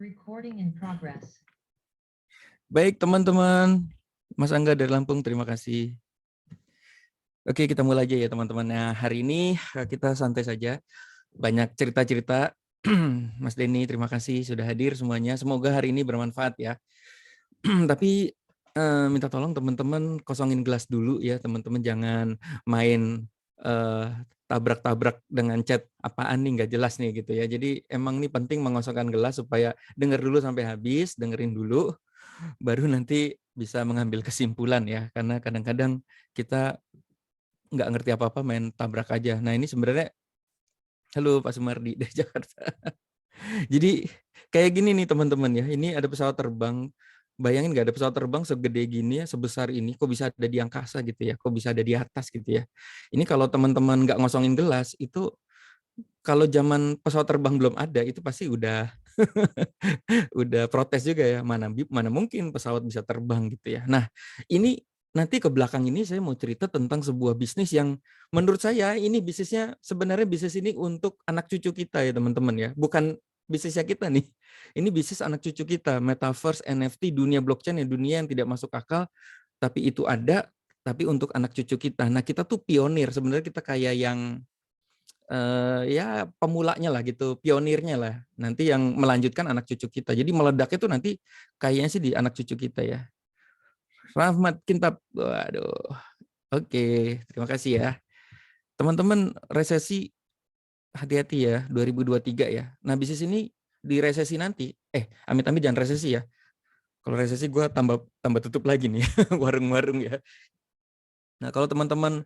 Recording in progress. Baik teman-teman, Mas Angga dari Lampung, terima kasih. Oke, kita mulai aja ya teman-teman. Nah, hari ini kita santai saja, banyak cerita-cerita. Mas Denny, terima kasih sudah hadir semuanya. Semoga hari ini bermanfaat ya. Tapi minta tolong teman-teman kosongin gelas dulu ya teman-teman, jangan main tabrak-tabrak dengan chat apaan nih nggak jelas nih gitu ya. Jadi emang ini penting mengosongkan gelas supaya denger dulu sampai habis, dengerin dulu, baru nanti bisa mengambil kesimpulan ya. Karena kadang-kadang kita nggak ngerti apa-apa main tabrak aja. Nah ini sebenarnya, halo Pak Sumardi dari Jakarta. Jadi kayak gini nih teman-teman ya, ini ada pesawat terbang. Bayangin nggak ada pesawat terbang segede gini ya, sebesar ini, kok bisa ada di angkasa gitu ya, kok bisa ada di atas gitu ya. Ini kalau teman-teman nggak ngosongin gelas, itu kalau zaman pesawat terbang belum ada, itu pasti udah udah protes juga ya, mana mungkin pesawat bisa terbang gitu ya. Nah, ini nanti ke belakang ini saya mau cerita tentang sebuah bisnis yang menurut saya ini bisnisnya, sebenarnya bisnis ini untuk anak cucu kita ya teman-teman ya, bukan bisnisnya kita nih. Ini bisnis anak cucu kita, metaverse, NFT, dunia blockchain ya, dunia yang tidak masuk akal, tapi itu ada, tapi untuk anak cucu kita. Nah, kita tuh pionir, sebenarnya kita kayak yang ya pemulanya lah gitu, pionirnya lah. Nanti yang melanjutkan anak cucu kita. Jadi meledaknya tuh nanti kayaknya sih di anak cucu kita ya. Rahmat Kintab, waduh. Oke, terima kasih ya. Teman-teman, resesi hati-hati ya, 2023 ya. Nah, bisnis ini di resesi nanti, amit-amit jangan resesi ya. Kalau resesi gue tambah tutup lagi nih warung-warung ya. Nah, kalau teman-teman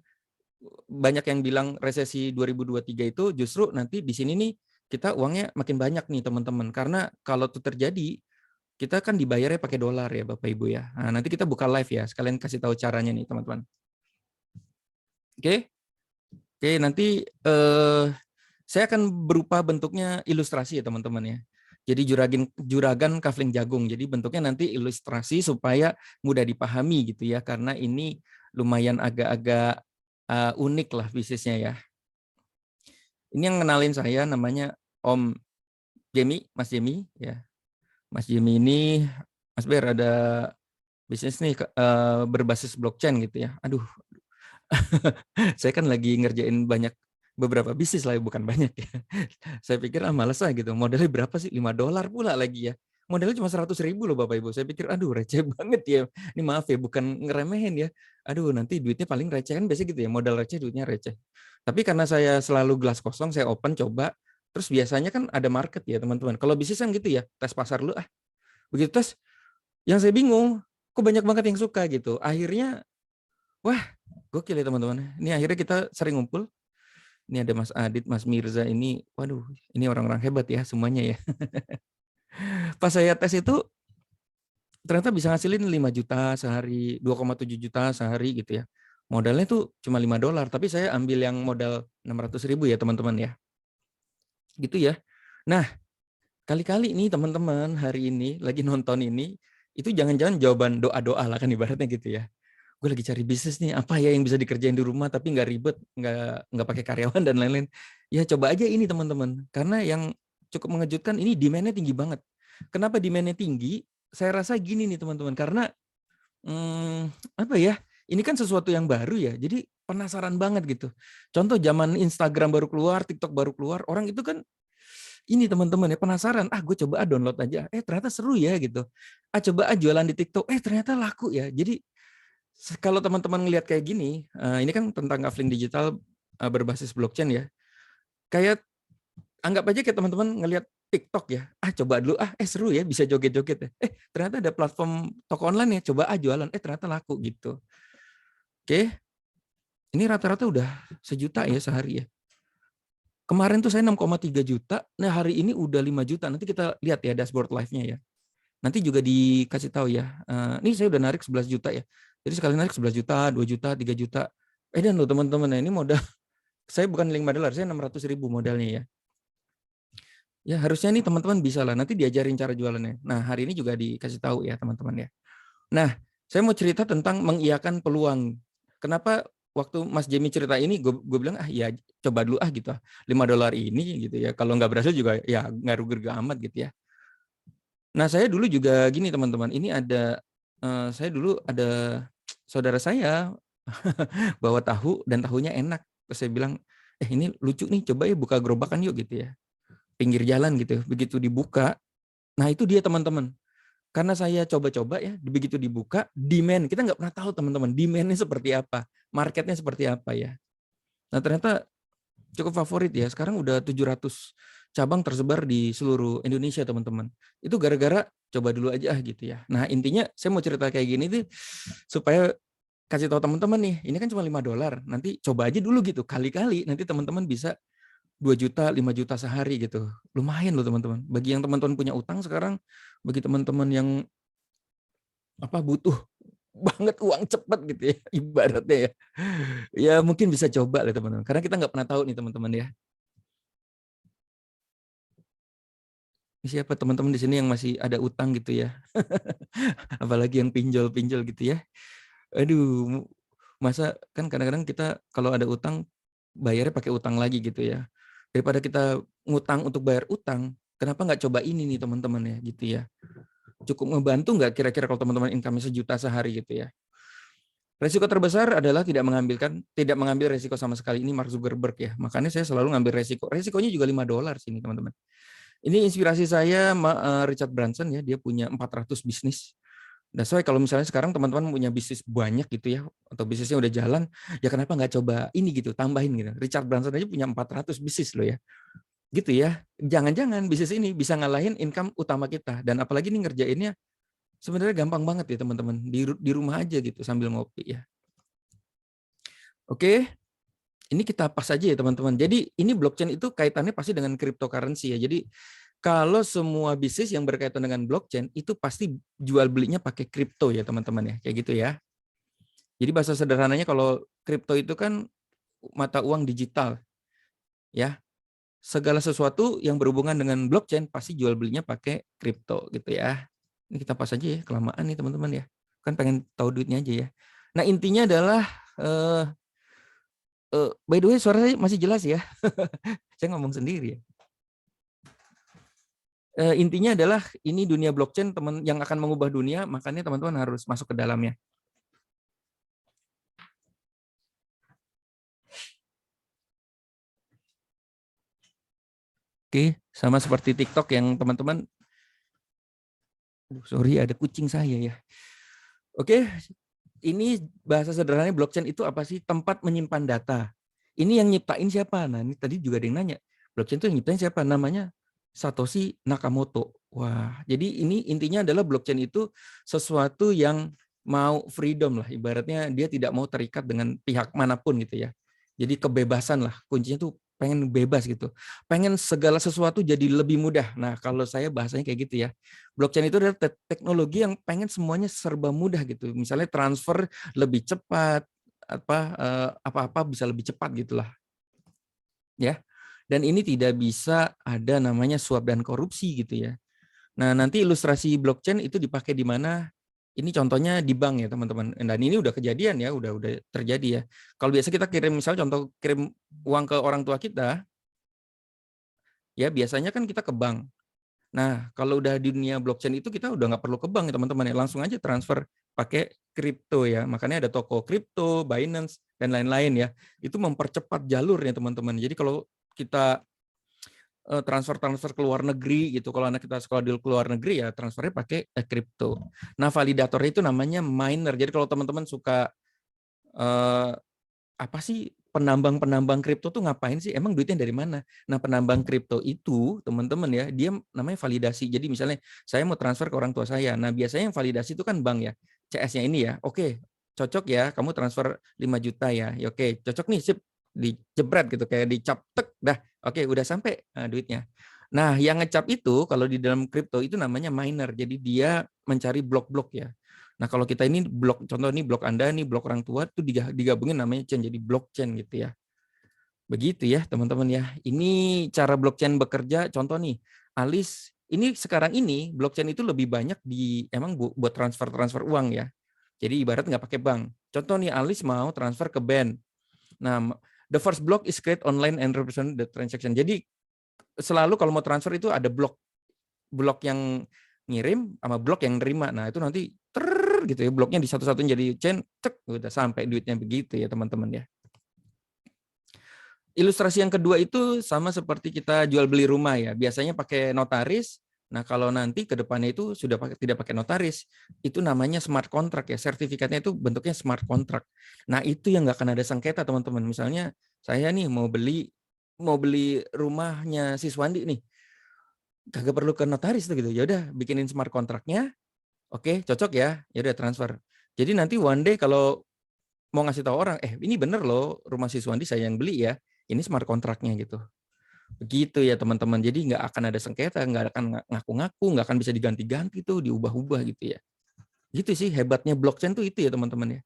banyak yang bilang resesi 2023 itu justru nanti di sini nih kita uangnya makin banyak nih teman-teman. Karena kalau itu terjadi, kita kan dibayarnya pakai dolar ya Bapak Ibu ya. Nah, nanti kita buka live ya, sekalian kasih tahu caranya nih teman-teman. Oke. Oke, nanti saya akan berupa bentuknya ilustrasi ya teman-teman ya. Jadi juragan kafling jagung. Jadi bentuknya nanti ilustrasi supaya mudah dipahami gitu ya, karena ini lumayan agak-agak unik lah bisnisnya ya. Ini yang kenalin saya namanya Om Jemi, Mas Jemi ya. Mas Jemi ini, Mas Ber, ada bisnis nih berbasis blockchain gitu ya. Aduh, saya kan lagi ngerjain beberapa bisnis lah, bukan banyak ya. Saya pikir males lah gitu. Modalnya berapa sih? $5 pula lagi ya. Modalnya cuma 100.000 loh Bapak Ibu. Saya pikir aduh receh banget ya. Ini maaf ya, bukan ngeremehin ya. Aduh nanti duitnya paling receh, kan biasanya gitu ya. Modal receh, duitnya receh. Tapi karena saya selalu gelas kosong, saya open coba. Terus biasanya kan ada market ya teman-teman. Kalau bisnis kan gitu ya, tes pasar dulu ah. Begitu tes, yang saya bingung, kok banyak banget yang suka gitu. Akhirnya, wah gokil ya teman-teman. Ini akhirnya kita sering ngumpul. Ini ada Mas Adit, Mas Mirza ini, waduh, ini orang-orang hebat ya semuanya ya. Pas saya tes itu ternyata bisa ngasilin 5 juta sehari, 2,7 juta sehari gitu ya. Modalnya tuh cuma $5, tapi saya ambil yang modal 600.000 ya teman-teman ya. Gitu ya. Nah, kali-kali nih teman-teman hari ini lagi nonton ini, itu jangan-jangan jawaban doa-doa lah kan ibaratnya gitu ya. Gue lagi cari bisnis nih, apa ya yang bisa dikerjain di rumah tapi nggak ribet, nggak pakai karyawan dan lain-lain. Ya coba aja ini teman-teman, karena yang cukup mengejutkan ini demand-nya tinggi banget. Kenapa demand-nya tinggi? Saya rasa gini nih teman-teman, karena apa ya? Ini kan sesuatu yang baru ya, jadi penasaran banget gitu. Contoh zaman Instagram baru keluar, TikTok baru keluar, orang itu kan ini teman-teman ya penasaran, gue coba download aja, ternyata seru ya gitu. Coba jualan di TikTok, ternyata laku ya. Jadi kalau teman-teman ngelihat kayak gini, ini kan tentang kafling digital berbasis blockchain ya. Kayak anggap aja kayak teman-teman ngelihat TikTok ya. Coba dulu seru ya, bisa joget-joget ya. Ternyata ada platform toko online ya, coba jualan, ternyata laku gitu. Oke. Ini rata-rata udah 1 juta ya sehari ya. Kemarin tuh saya 6,3 juta, nah hari ini udah 5 juta. Nanti kita lihat ya dashboard live-nya ya. Nanti juga dikasih tahu ya. Ini saya udah narik 11 juta ya. Jadi sekali narik 11 juta, 2 juta, 3 juta. Dan loh teman-teman, ini modal. Saya bukan $5, saya 600.000 modalnya ya. Ya harusnya nih teman-teman bisa lah. Nanti diajarin cara jualannya. Nah hari ini juga dikasih tahu ya teman-teman ya. Nah saya mau cerita tentang mengiyakan peluang. Kenapa waktu Mas Jemi cerita ini, gue bilang ya coba dulu gitu. $5 ini gitu ya. Kalau nggak berhasil juga ya nggak rugi amat gitu ya. Nah, saya dulu juga gini teman-teman, ini ada saya dulu ada saudara saya bawa tahu dan tahunya enak. Terus saya bilang, ini lucu nih, coba ya buka gerobakan yuk gitu ya. Pinggir jalan gitu. Begitu dibuka, nah itu dia teman-teman. Karena saya coba-coba ya, begitu dibuka, demand, kita nggak pernah tahu teman-teman, demand-nya seperti apa, marketnya seperti apa ya. Nah ternyata cukup favorit ya, sekarang udah 700 cabang tersebar di seluruh Indonesia teman-teman. Itu gara-gara coba dulu aja gitu ya. Nah intinya saya mau cerita kayak gini tuh supaya kasih tahu teman-teman nih, ini kan cuma $5, nanti coba aja dulu gitu, kali-kali nanti teman-teman bisa 2 juta, 5 juta sehari gitu. Lumayan loh teman-teman. Bagi yang teman-teman punya utang sekarang, bagi teman-teman yang butuh banget uang cepat gitu ya, ibaratnya ya. Ya mungkin bisa coba lah teman-teman. Karena kita nggak pernah tahu nih teman-teman ya. Ini siapa teman-teman di sini yang masih ada utang gitu ya. Apalagi yang pinjol-pinjol gitu ya. Aduh, masa kan kadang-kadang kita kalau ada utang bayarnya pakai utang lagi gitu ya. Daripada kita ngutang untuk bayar utang, kenapa nggak coba ini nih teman-teman ya gitu ya. Cukup ngebantu nggak kira-kira kalau teman-teman income-nya sejuta sehari gitu ya. Resiko terbesar adalah tidak mengambil resiko sama sekali. Ini Mark Zuckerberg ya. Makanya saya selalu ngambil resiko. Resikonya juga $5 sini teman-teman. Ini inspirasi saya Richard Branson ya. Dia punya 400 bisnis. Nah, soalnya kalau misalnya sekarang teman-teman punya bisnis banyak gitu ya, atau bisnisnya udah jalan, ya kenapa nggak coba ini gitu, tambahin gitu. Richard Branson aja punya 400 bisnis loh ya. Gitu ya. Jangan-jangan bisnis ini bisa ngalahin income utama kita. Dan apalagi ini ngerjainnya sebenarnya gampang banget ya teman-teman. Di rumah aja gitu sambil ngopi ya. Oke, ini kita pas aja ya teman-teman. Jadi ini blockchain itu kaitannya pasti dengan cryptocurrency ya. Jadi kalau semua bisnis yang berkaitan dengan blockchain itu pasti jual belinya pakai kripto ya teman-teman ya. Kayak gitu ya. Jadi bahasa sederhananya kalau kripto itu kan mata uang digital ya. Segala sesuatu yang berhubungan dengan blockchain pasti jual belinya pakai kripto gitu ya. Ini kita pas aja ya, kelamaan nih teman-teman ya. Kan pengen tahu duitnya aja ya. Nah intinya adalah, by the way suara saya masih jelas ya. Saya ngomong sendiri ya. Intinya adalah ini dunia blockchain teman yang akan mengubah dunia, makanya teman-teman harus masuk ke dalamnya. Oke, sama seperti TikTok yang teman-teman, sorry ada kucing saya ya. Oke, ini bahasa sederhananya blockchain itu apa sih? Tempat menyimpan data. Ini yang nyiptain siapa? Nah, ini tadi juga ada yang nanya. Blockchain itu yang nyiptain siapa? Namanya Satoshi Nakamoto. Wah, jadi ini intinya adalah blockchain itu sesuatu yang mau freedom lah. Ibaratnya dia tidak mau terikat dengan pihak manapun gitu ya. Jadi kebebasan lah. Kuncinya tuh pengen bebas gitu. Pengen segala sesuatu jadi lebih mudah. Nah, kalau saya bahasanya kayak gitu ya. Blockchain itu adalah teknologi yang pengen semuanya serba mudah gitu. Misalnya transfer lebih cepat, apa-apa bisa lebih cepat gitulah. Ya. Dan ini tidak bisa ada namanya suap dan korupsi gitu ya. Nah, nanti ilustrasi blockchain itu dipakai di mana? Ini contohnya di bank ya, teman-teman. Dan ini udah kejadian ya, udah terjadi ya. Kalau biasa kita kirim misal contoh kirim uang ke orang tua kita, ya biasanya kan kita ke bank. Nah, kalau udah di dunia blockchain itu kita udah nggak perlu ke bank ya teman-teman ya, langsung aja transfer pakai kripto ya. Makanya ada toko kripto, Binance dan lain-lain ya. Itu mempercepat jalurnya teman-teman. Jadi kalau kita transfer ke luar negeri gitu, kalau anak kita sekolah di luar negeri ya transfernya pakai kripto. Nah, validatornya itu namanya miner. Jadi kalau teman-teman suka apa sih penambang kripto tuh ngapain sih? Emang duitnya dari mana? Nah, penambang kripto itu, teman-teman ya, dia namanya validasi. Jadi misalnya saya mau transfer ke orang tua saya. Nah, biasanya yang validasi itu kan bank ya. CS-nya ini ya. Oke, cocok ya, kamu transfer 5 juta ya. Ya oke, cocok nih, sip. Dijebret gitu kayak dicap tek dah. Oke, udah sampai duitnya. Nah, yang ngecap itu kalau di dalam kripto itu namanya miner. Jadi dia mencari blok-blok ya. Nah, kalau kita ini blok, contoh ini blok Anda, nih blok orang tua, itu digabungin namanya chain, jadi blockchain gitu ya. Begitu ya teman-teman ya. Ini cara blockchain bekerja, contoh nih, Alis, ini sekarang ini blockchain itu lebih banyak emang buat transfer uang ya. Jadi ibarat nggak pakai bank. Contoh nih, Alis mau transfer ke bank. Nah, the first block is create online and represent the transaction. Jadi selalu kalau mau transfer itu ada blok yang ngirim sama blok yang nerima. Nah, itu nanti gitu ya, bloknya di satu-satunya jadi chain, cek udah sampai duitnya begitu ya, teman-teman ya. Ilustrasi yang kedua itu sama seperti kita jual beli rumah ya. Biasanya pakai notaris. Nah, kalau nanti ke depannya itu sudah tidak pakai notaris, itu namanya smart contract ya. Sertifikatnya itu bentuknya smart contract. Nah, itu yang nggak akan ada sengketa, teman-teman. Misalnya saya nih mau beli rumahnya si Swandi nih. Kagak perlu ke notaris tuh gitu. Ya udah bikinin smart kontraknya. Oke, cocok ya. Ya udah transfer. Jadi nanti one day kalau mau ngasih tahu orang, ini bener loh rumah si Swandi saya yang beli ya. Ini smart kontraknya gitu. Begitu ya teman-teman. Jadi nggak akan ada sengketa, nggak akan ngaku-ngaku, nggak akan bisa diganti-ganti tuh, diubah-ubah gitu ya. Gitu sih hebatnya blockchain tuh itu ya teman-teman ya.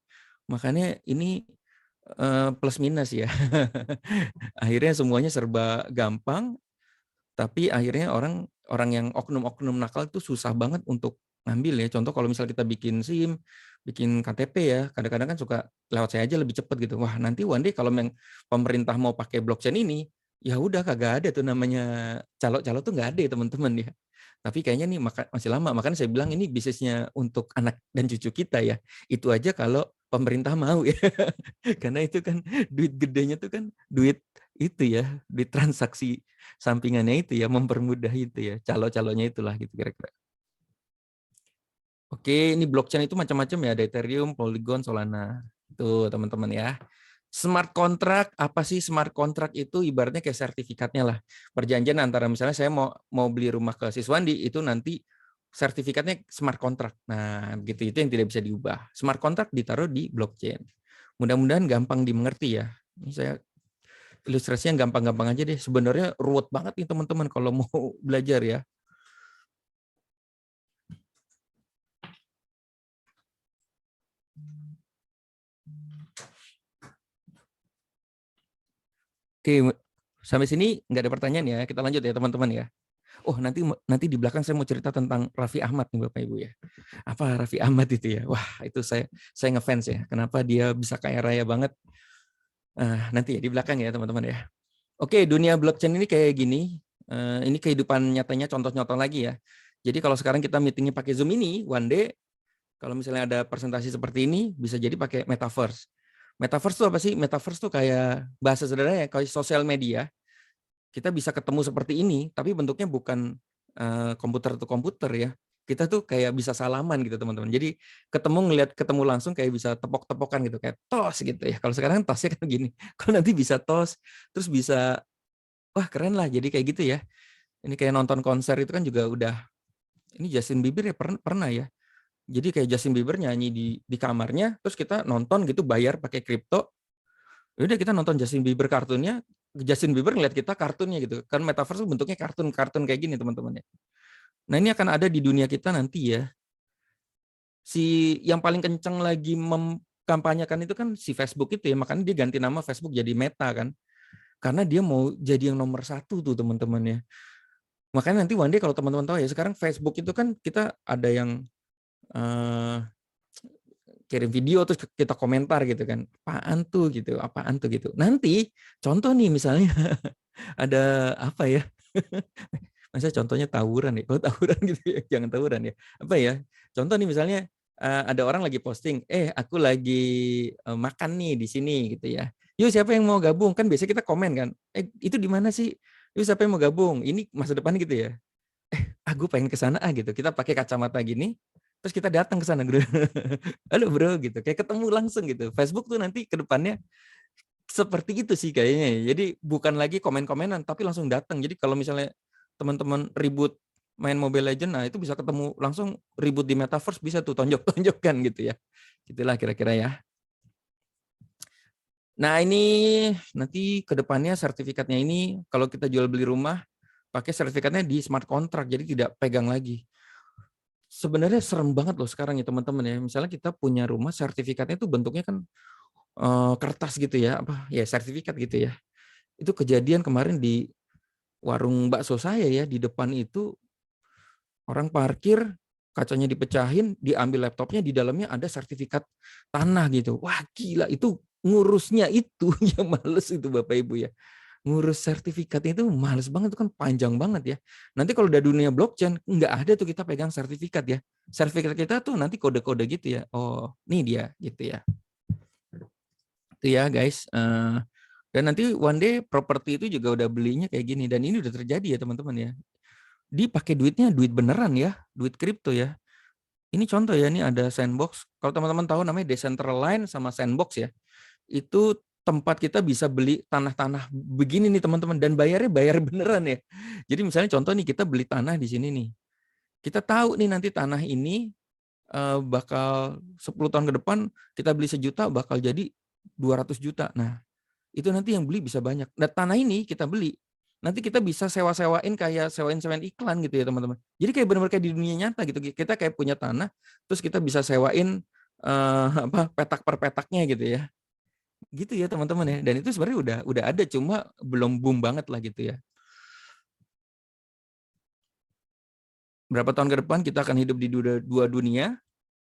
Makanya ini plus minus ya. Akhirnya semuanya serba gampang, tapi akhirnya orang yang oknum-oknum nakal itu susah banget untuk ngambil ya. Contoh kalau misal kita bikin SIM, bikin KTP ya, kadang-kadang kan suka lewat saya aja lebih cepat gitu. Wah, nanti one day kalau pemerintah mau pakai blockchain ini, ya udah kagak ada tuh namanya calo-calo tuh nggak ada ya teman-teman ya. Tapi kayaknya nih masih lama. Makanya saya bilang ini bisnisnya untuk anak dan cucu kita ya. Itu aja kalau pemerintah mau ya. Karena itu kan duit gedenya tuh kan duit itu ya, duit transaksi sampingannya itu ya, mempermudah itu ya, calo-calonya itulah gitu kira-kira. Oke, ini blockchain itu macam-macam ya, ada Ethereum, Polygon, Solana. Tuh teman-teman ya. Smart contract, apa sih smart contract itu? Ibaratnya kayak sertifikatnya lah. Perjanjian antara misalnya saya mau beli rumah ke Siswandi, itu nanti sertifikatnya smart contract. Nah, gitu itu yang tidak bisa diubah. Smart contract ditaruh di blockchain. Mudah-mudahan gampang dimengerti ya. Ini saya ilustrasinya gampang-gampang aja deh. Sebenarnya ruwet banget nih teman-teman kalau mau belajar ya. Oke, sampai sini nggak ada pertanyaan ya. Kita lanjut ya teman-teman ya. Oh, nanti di belakang saya mau cerita tentang Raffi Ahmad nih Bapak Ibu ya. Apa Raffi Ahmad itu ya? Wah, itu saya ngefans ya. Kenapa dia bisa kaya raya banget? Nanti ya di belakang ya teman-teman ya. Oke, dunia blockchain ini kayak gini. Ini kehidupan nyatanya contoh-contoh lagi ya. Jadi kalau sekarang kita meetingnya pakai Zoom ini, one day kalau misalnya ada presentasi seperti ini, bisa jadi pakai metaverse. Metaverse itu apa sih? Metaverse itu kayak bahasa sederhana ya, kayak sosial media. Kita bisa ketemu seperti ini, tapi bentuknya bukan komputer to komputer ya. Kita tuh kayak bisa salaman gitu teman-teman. Jadi ngelihat ketemu langsung kayak bisa tepok-tepokan gitu, kayak tos gitu ya. Kalau sekarang tosnya kan gini. Kalau nanti bisa tos, terus bisa, wah keren lah. Jadi kayak gitu ya. Ini kayak nonton konser itu kan juga udah. Ini Justin Bieber ya pernah ya. Jadi kayak Justin Bieber nyanyi di kamarnya, terus kita nonton gitu bayar pakai kripto. Udah kita nonton Justin Bieber kartunnya, Justin Bieber ngeliat kita kartunnya gitu. Kan metaverse bentuknya kartun kayak gini teman-teman ya. Nah ini akan ada di dunia kita nanti ya. Si yang paling kenceng lagi mengkampanyekan itu kan si Facebook itu ya, makanya dia ganti nama Facebook jadi Meta kan. Karena dia mau jadi yang nomor satu tuh teman-teman ya. Makanya nanti one day kalau teman-teman tahu ya, sekarang Facebook itu kan kita ada yang kirim video terus kita komentar gitu kan, apaan tuh gitu. Nanti contoh nih misalnya ada apa ya, masa contohnya tawuran ya, kalau tawuran gitu ya, jangan tawuran ya, apa ya, contoh nih misalnya ada orang lagi posting, aku lagi makan nih di sini gitu ya, yuk siapa yang mau gabung, kan biasanya kita komen kan, itu di mana sih, yuk siapa yang mau gabung, ini masa depan gitu ya, aku pengen ke sana gitu, kita pakai kacamata gini, terus kita datang ke sana, halo bro gitu, kayak ketemu langsung gitu. Facebook tuh nanti ke depannya seperti itu sih kayaknya. Jadi bukan lagi komen-komenan, tapi langsung datang. Jadi kalau misalnya teman-teman ribut main Mobile Legends, nah itu bisa ketemu langsung, ribut di Metaverse bisa tuh tonjok-tonjokkan gitu ya. Itulah kira-kira ya. Nah ini nanti ke depannya sertifikatnya ini kalau kita jual beli rumah pakai sertifikatnya di smart contract, jadi tidak pegang lagi. Sebenarnya serem banget loh sekarang ya teman-teman ya. Misalnya kita punya rumah, sertifikatnya itu bentuknya kan kertas gitu ya, apa ya sertifikat gitu ya. Itu kejadian kemarin di warung bakso saya ya, di depan itu orang parkir, kacanya dipecahin, diambil laptopnya, di dalamnya ada sertifikat tanah gitu. Wah gila, itu ngurusnya itu yang males itu Bapak Ibu ya. ngurus sertifikatnya itu males banget, itu kan panjang banget ya. Nanti kalau udah dunia blockchain, nggak ada tuh kita pegang sertifikat ya. Sertifikat kita tuh nanti kode-kode gitu ya. Oh, nih dia gitu ya. Itu ya guys. Dan nanti one day properti itu juga udah belinya kayak gini. Dan ini udah terjadi ya teman-teman ya. Dipakai duitnya duit beneran ya, duit kripto ya. Ini contoh ya, ini ada Sandbox. Kalau teman-teman tahu namanya Decentraland sama Sandbox ya. Itu tempat kita bisa beli tanah-tanah begini nih teman-teman, dan bayarnya bayar beneran ya. Jadi misalnya contoh nih, kita beli tanah di sini nih. Kita tahu nih nanti tanah ini bakal 10 tahun ke depan kita beli 1 juta bakal jadi 200 juta. Nah, itu nanti yang beli bisa banyak. Nah, tanah ini kita beli, nanti kita bisa sewa-sewain kayak sewain-sewain iklan gitu ya teman-teman. Jadi kayak benar-benar kayak di dunia nyata gitu. Kita kayak punya tanah, terus kita bisa sewain petak per petaknya gitu ya. Gitu ya teman-teman ya. Dan itu sebenarnya udah ada, cuma belum boom banget lah gitu ya. Berapa tahun ke depan kita akan hidup di dua dunia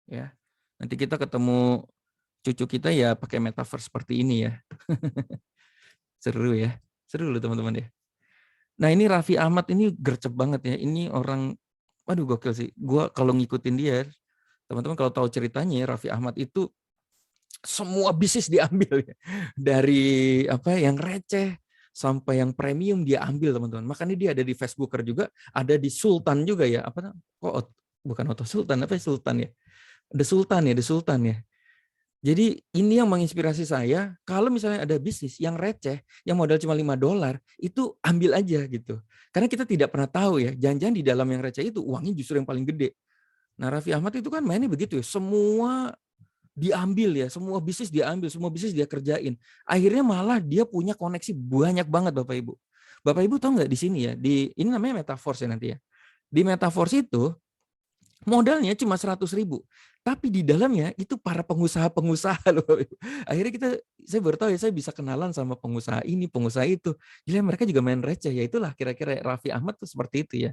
ya. Nanti kita ketemu cucu kita ya pakai metaverse seperti ini ya. Seru ya. Seru loh teman-teman ya. Nah, ini Raffi Ahmad ini gercep banget ya. Ini orang, waduh gokil sih. Gua kalau ngikutin dia, teman-teman kalau tahu ceritanya, Raffi Ahmad itu semua bisnis diambil ya. Dari apa yang receh sampai yang premium dia ambil teman-teman. Makanya dia ada di Facebooker juga, ada di Sultan juga ya. Apa bukan Otto Sultan, apa Sultan ya? The Sultan ya, The Sultan ya. Jadi ini yang menginspirasi saya, kalau misalnya ada bisnis yang receh, yang modal cuma $5, itu ambil aja gitu. Karena kita tidak pernah tahu ya, jangan-jangan di dalam yang receh itu uangnya justru yang paling gede. Nah, Raffi Ahmad itu kan mainnya begitu ya, semua diambil ya, semua bisnis diambil, semua bisnis dia kerjain. Akhirnya malah dia punya koneksi banyak banget Bapak Ibu. Bapak Ibu tahu nggak di sini ya, ini namanya Metaverse ya nanti ya. Di Metaverse itu modalnya cuma 100.000, tapi di dalamnya itu para pengusaha-pengusaha loh. Akhirnya saya baru tahu ya, saya bisa kenalan sama pengusaha ini, pengusaha itu. Gila, mereka juga main receh ya. Itulah kira-kira Raffi Ahmad tuh seperti itu ya.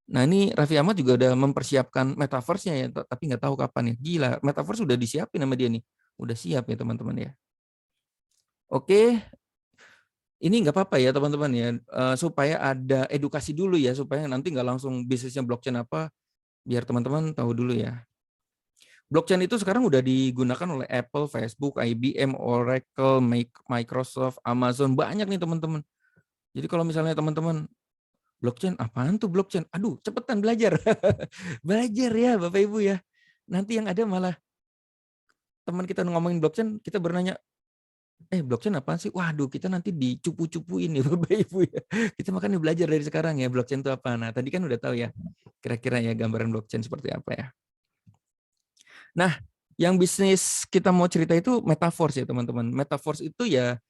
Nah, ini Raffi Ahmad juga udah mempersiapkan metaverse-nya ya, tapi nggak tahu kapan ya. Gila, metaverse udah disiapin sama dia nih. Udah siap ya teman-teman ya. Oke, ini nggak apa-apa ya teman-teman ya, supaya ada edukasi dulu ya, supaya nanti nggak langsung bisnisnya blockchain apa, biar teman-teman tahu dulu ya. Blockchain itu sekarang udah digunakan oleh Apple, Facebook, IBM, Oracle, Microsoft, Amazon, banyak nih teman-teman. Jadi kalau misalnya teman-teman, blockchain, apaan tuh blockchain? Aduh, cepetan belajar. Belajar ya Bapak Ibu ya. Nanti yang ada malah teman kita ngomongin blockchain, kita bernanya, blockchain apaan sih? Waduh, kita nanti dicupu-cupuin nih Bapak Ibu ya. Kita makanya belajar dari sekarang ya, blockchain itu apa. Nah, tadi kan udah tahu ya, kira-kira ya gambaran blockchain seperti apa ya. Nah, yang bisnis kita mau cerita itu Metaverse ya teman-teman. Metaverse itu ya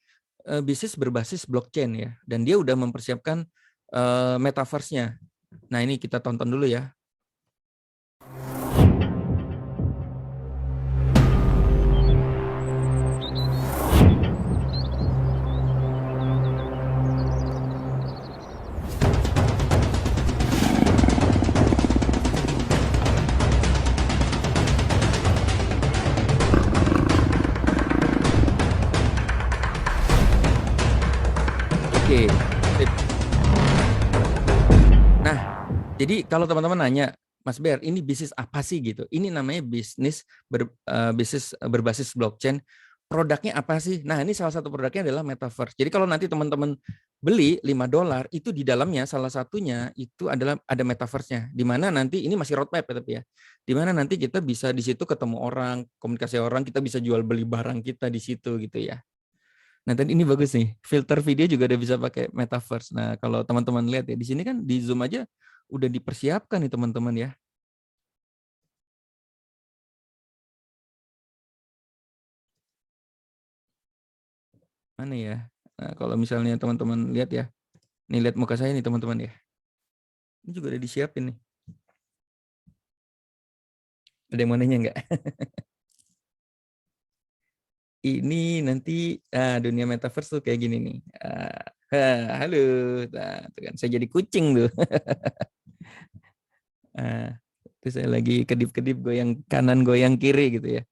bisnis berbasis blockchain ya. Dan dia udah mempersiapkan Metaverse-nya. Nah, ini kita tonton dulu ya. Oke. Nah, jadi kalau teman-teman nanya, Mas Ber, ini bisnis apa sih gitu? Ini namanya bisnis berbasis blockchain. Produknya apa sih? Nah, ini salah satu produknya adalah Metaverse. Jadi kalau nanti teman-teman beli $5, itu di dalamnya salah satunya itu adalah ada Metaverse-nya. Di mana nanti ini masih roadmap ya tapi ya. Di mana nanti kita bisa di situ ketemu orang, komunikasi orang, kita bisa jual beli barang kita di situ gitu ya. Nah, tadi ini bagus nih. Filter video juga udah bisa pakai Metaverse. Nah, kalau teman-teman lihat ya, di sini kan di Zoom aja udah dipersiapkan nih teman-teman ya. Mana ya? Nah, kalau misalnya teman-teman lihat ya. Nih lihat muka saya nih teman-teman ya. Ini juga udah disiapin nih. Ada yang mau nanya nggak? Ini nanti dunia Metaverse tuh kayak gini nih. Halo. Nah, tuh kan saya jadi kucing tuh. Terus saya lagi kedip-kedip goyang kanan goyang kiri gitu ya.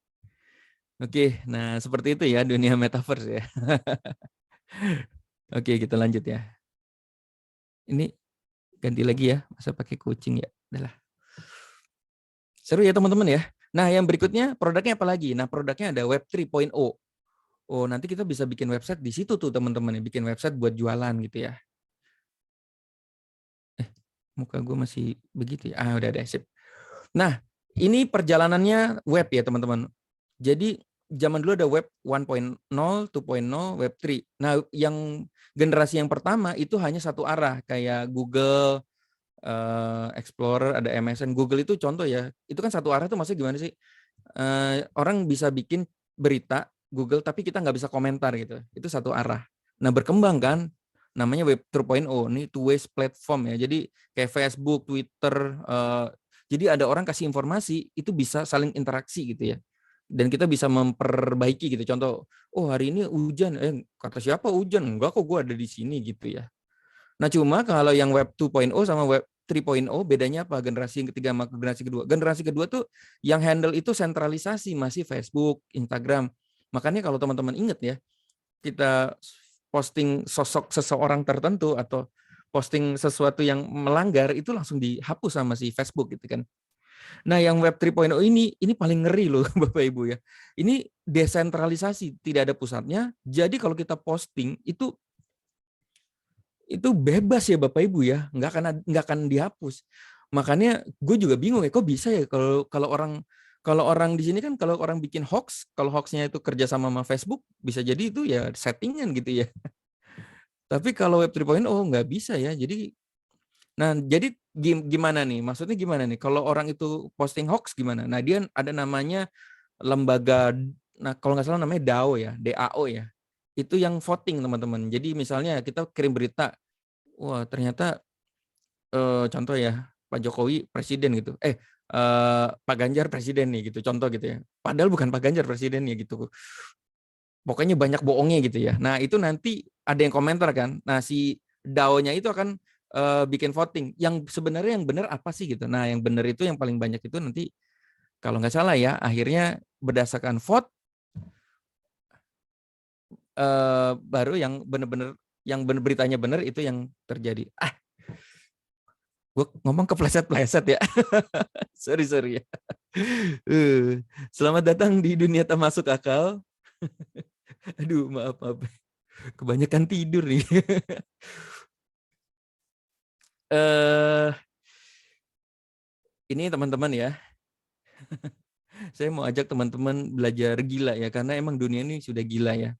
Oke, nah seperti itu ya dunia Metaverse ya. Oke, kita lanjut ya. Ini ganti lagi ya, masa pakai kucing ya. Udahlah. Seru ya teman-teman ya. Nah, yang berikutnya produknya apa lagi? Nah, produknya ada Web 3.0. Oh, nanti kita bisa bikin website di situ tuh teman-teman ya, bikin website buat jualan gitu ya. Muka gue masih begitu ya. Udah sip. Nah, ini perjalanannya web ya teman-teman. Jadi zaman dulu ada web 1.0, 2.0, web 3. Nah, yang generasi yang pertama itu hanya satu arah kayak Google, Explorer, ada MSN. Google itu contoh ya. Itu kan satu arah tuh maksudnya gimana sih? Orang bisa bikin berita Google tapi kita nggak bisa komentar gitu. Itu satu arah. Nah, berkembang kan namanya web 3.0. Ini two ways platform ya. Jadi kayak Facebook, Twitter, jadi ada orang kasih informasi itu bisa saling interaksi gitu ya. Dan kita bisa memperbaiki gitu. Contoh, oh hari ini hujan, kata siapa hujan? Enggak kok, gue ada di sini gitu ya. Nah, cuma kalau yang web 2.0 sama web 3.0 bedanya apa? Generasi yang ketiga sama generasi kedua. Generasi kedua tuh yang handle itu sentralisasi, masih Facebook, Instagram. Makanya kalau teman-teman ingat ya, kita posting sosok seseorang tertentu atau posting sesuatu yang melanggar itu langsung dihapus sama si Facebook gitu kan. Nah, yang web 3.0 ini paling ngeri loh Bapak Ibu ya. Ini desentralisasi, tidak ada pusatnya. Jadi kalau kita posting itu bebas ya Bapak Ibu ya, nggak akan dihapus. Makanya gue juga bingung ya, kok bisa ya kalau orang di sini kan kalau orang bikin hoax, kalau hoaxnya itu kerja sama Facebook, bisa jadi itu ya settingan gitu ya. Tapi kalau Web 3.0 nggak bisa ya. Jadi gimana nih? Maksudnya gimana nih? Kalau orang itu posting hoax gimana? Nah, dia ada namanya lembaga, nah kalau nggak salah namanya DAO ya, DAO ya. Itu yang voting teman-teman. Jadi misalnya kita kirim berita, wah ternyata contoh ya Pak Jokowi presiden gitu, Pak Ganjar presiden nih gitu, contoh gitu ya. Padahal bukan Pak Ganjar presiden ya gitu. Pokoknya banyak bohongnya gitu ya. Nah itu nanti ada yang komentar kan. Nah si DAO-nya itu akan bikin voting. Yang sebenarnya yang benar apa sih gitu. Nah yang benar itu yang paling banyak itu nanti kalau nggak salah ya akhirnya berdasarkan vote baru yang benar-benar beritanya benar itu yang terjadi. Gue ngomong kepleset-pleset ya. Sorry ya. Selamat datang di dunia tak masuk akal. Aduh, maaf. Kebanyakan tidur nih. Ini teman-teman ya. Saya mau ajak teman-teman belajar gila ya, karena emang dunia ini sudah gila ya.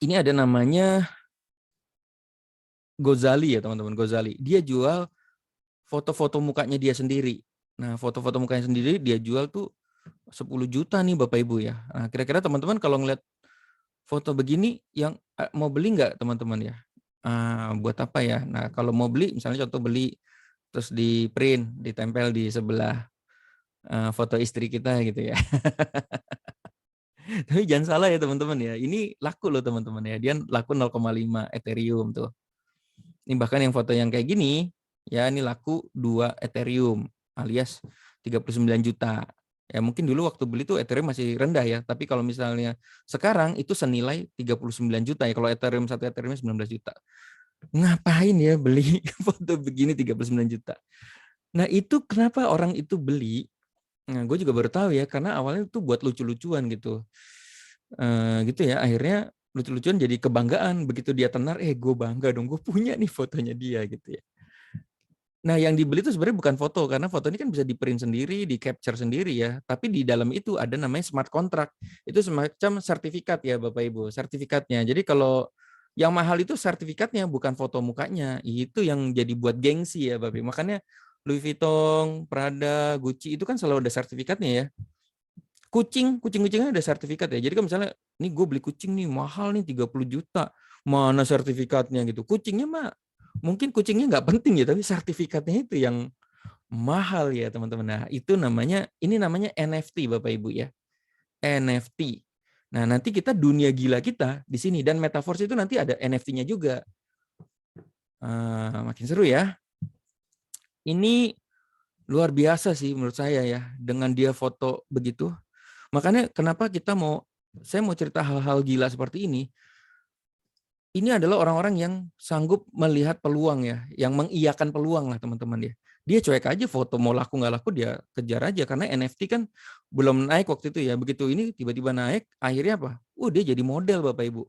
Ini ada namanya Gozali ya teman-teman, Gozali. Dia jual foto-foto mukanya dia sendiri. Nah, foto-foto mukanya sendiri dia jual tuh 10 juta nih Bapak Ibu ya. Nah, kira-kira teman-teman kalau ngeliat foto begini yang mau beli nggak teman-teman ya? Buat apa ya? Nah, kalau mau beli, misalnya contoh beli, terus di print, ditempel di sebelah foto istri kita gitu ya. Tapi jangan salah ya teman-teman ya. Ini laku loh teman-teman ya. Dia laku 0,5 Ethereum tuh. Ini bahkan yang foto yang kayak gini, ya ini laku 2 Ethereum alias 39 juta. Ya mungkin dulu waktu beli tuh Ethereum masih rendah ya, tapi kalau misalnya sekarang itu senilai 39 juta ya. Kalau Ethereum 19 juta. Ngapain ya beli foto begini 39 juta? Nah, itu kenapa orang itu beli? Nah, gue juga baru tahu ya, karena awalnya itu buat lucu-lucuan gitu. Gitu ya, akhirnya lucu-lucuan jadi kebanggaan. Begitu dia tenar, gue bangga dong, gue punya nih fotonya dia gitu ya. Nah, yang dibeli itu sebenarnya bukan foto, karena foto ini kan bisa di-print sendiri, di-capture sendiri ya. Tapi di dalam itu ada namanya smart contract. Itu semacam sertifikat ya Bapak Ibu, sertifikatnya. Jadi kalau yang mahal itu sertifikatnya, bukan foto mukanya. Itu yang jadi buat gengsi ya Bapak Ibu. Makanya Louis Vuitton, Prada, Gucci itu kan selalu ada sertifikatnya ya. Kucing-kucingnya ada sertifikat ya. Jadi kan misalnya, nih gue beli kucing nih, mahal nih 30 juta. Mana sertifikatnya gitu. Kucingnya mah, mungkin kucingnya nggak penting ya, tapi sertifikatnya itu yang mahal ya teman-teman. Nah itu ini namanya NFT Bapak Ibu ya. NFT. Nah nanti kita dunia gila kita di sini. Dan Metaverse itu nanti ada NFT-nya juga. Makin seru ya. Ini luar biasa sih menurut saya ya. Dengan dia foto begitu. Makanya kenapa saya mau cerita hal-hal gila seperti ini. ini adalah orang-orang yang sanggup melihat peluang ya, yang mengiyakan peluang lah teman-teman ya. Dia cuek aja foto mau laku nggak laku dia kejar aja karena NFT kan belum naik waktu itu ya. Begitu ini tiba-tiba naik, akhirnya apa? Dia jadi model Bapak Ibu.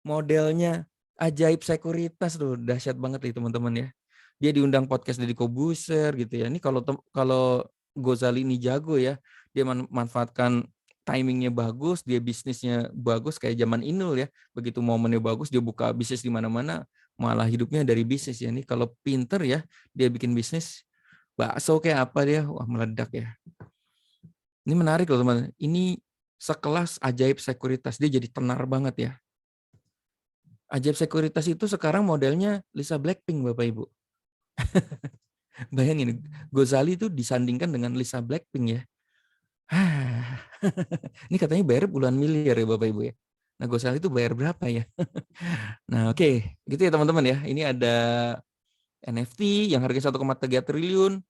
Modelnya Ajaib Sekuritas tuh dahsyat banget nih teman-teman ya. Dia diundang podcast Deddy Kobuser gitu ya. Ini kalau Gozali ini jago ya, dia manfaatkan timingnya bagus, dia bisnisnya bagus kayak zaman Inul ya. Begitu momennya bagus, dia buka bisnis di mana-mana, malah hidupnya dari bisnis ya. Ini kalau pinter ya, dia bikin bisnis bakso kayak apa dia, wah meledak ya. Ini menarik loh teman. Ini sekelas Ajaib Sekuritas, dia jadi tenar banget ya. Ajaib Sekuritas itu sekarang modelnya Lisa Blackpink Bapak Ibu. Bayangin, Gozali itu disandingkan dengan Lisa Blackpink ya. Ini katanya bayar puluhan miliar ya Bapak Ibu ya. Nah Gozali itu bayar berapa ya? Nah oke, gitu ya teman-teman ya. Ini ada NFT yang harganya 1,3 triliun.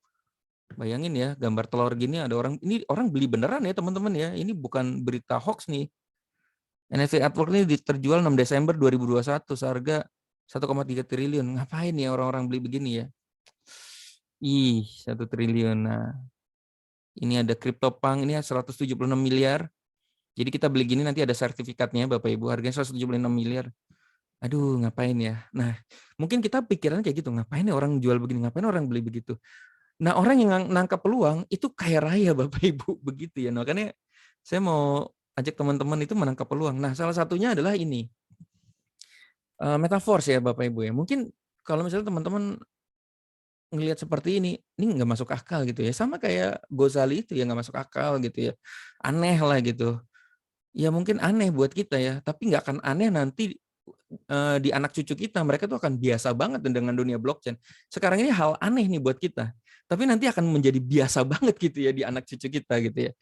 Bayangin ya, gambar telur gini ada ini orang beli beneran ya teman-teman ya. Ini bukan berita hoax nih. NFT artwork ini terjual 6 Desember 2021 seharga 1,3 triliun. Ngapain ya orang-orang beli begini ya? 1 triliun. Nah, ini ada CryptoPunk, ini 176 miliar. Jadi kita beli gini nanti ada sertifikatnya Bapak Ibu, harganya 176 miliar. Aduh, ngapain ya? Nah, mungkin kita pikirannya kayak gitu, ngapain ya orang jual begini, ngapain orang beli begitu. Nah, orang yang nangkap peluang itu kaya raya Bapak Ibu, begitu ya. Nah, makanya saya mau ajak teman-teman itu menangkap peluang. Nah, salah satunya adalah ini. Metaverse ya Bapak Ibu ya. Mungkin kalau misalnya teman-teman ngelihat seperti ini nggak masuk akal gitu ya. Sama kayak Gozali itu ya nggak masuk akal gitu ya. Aneh lah gitu. Ya mungkin aneh buat kita ya, tapi nggak akan aneh nanti di anak cucu kita. Mereka tuh akan biasa banget dengan dunia blockchain. Sekarang ini hal aneh nih buat kita, tapi nanti akan menjadi biasa banget gitu ya di anak cucu kita gitu ya.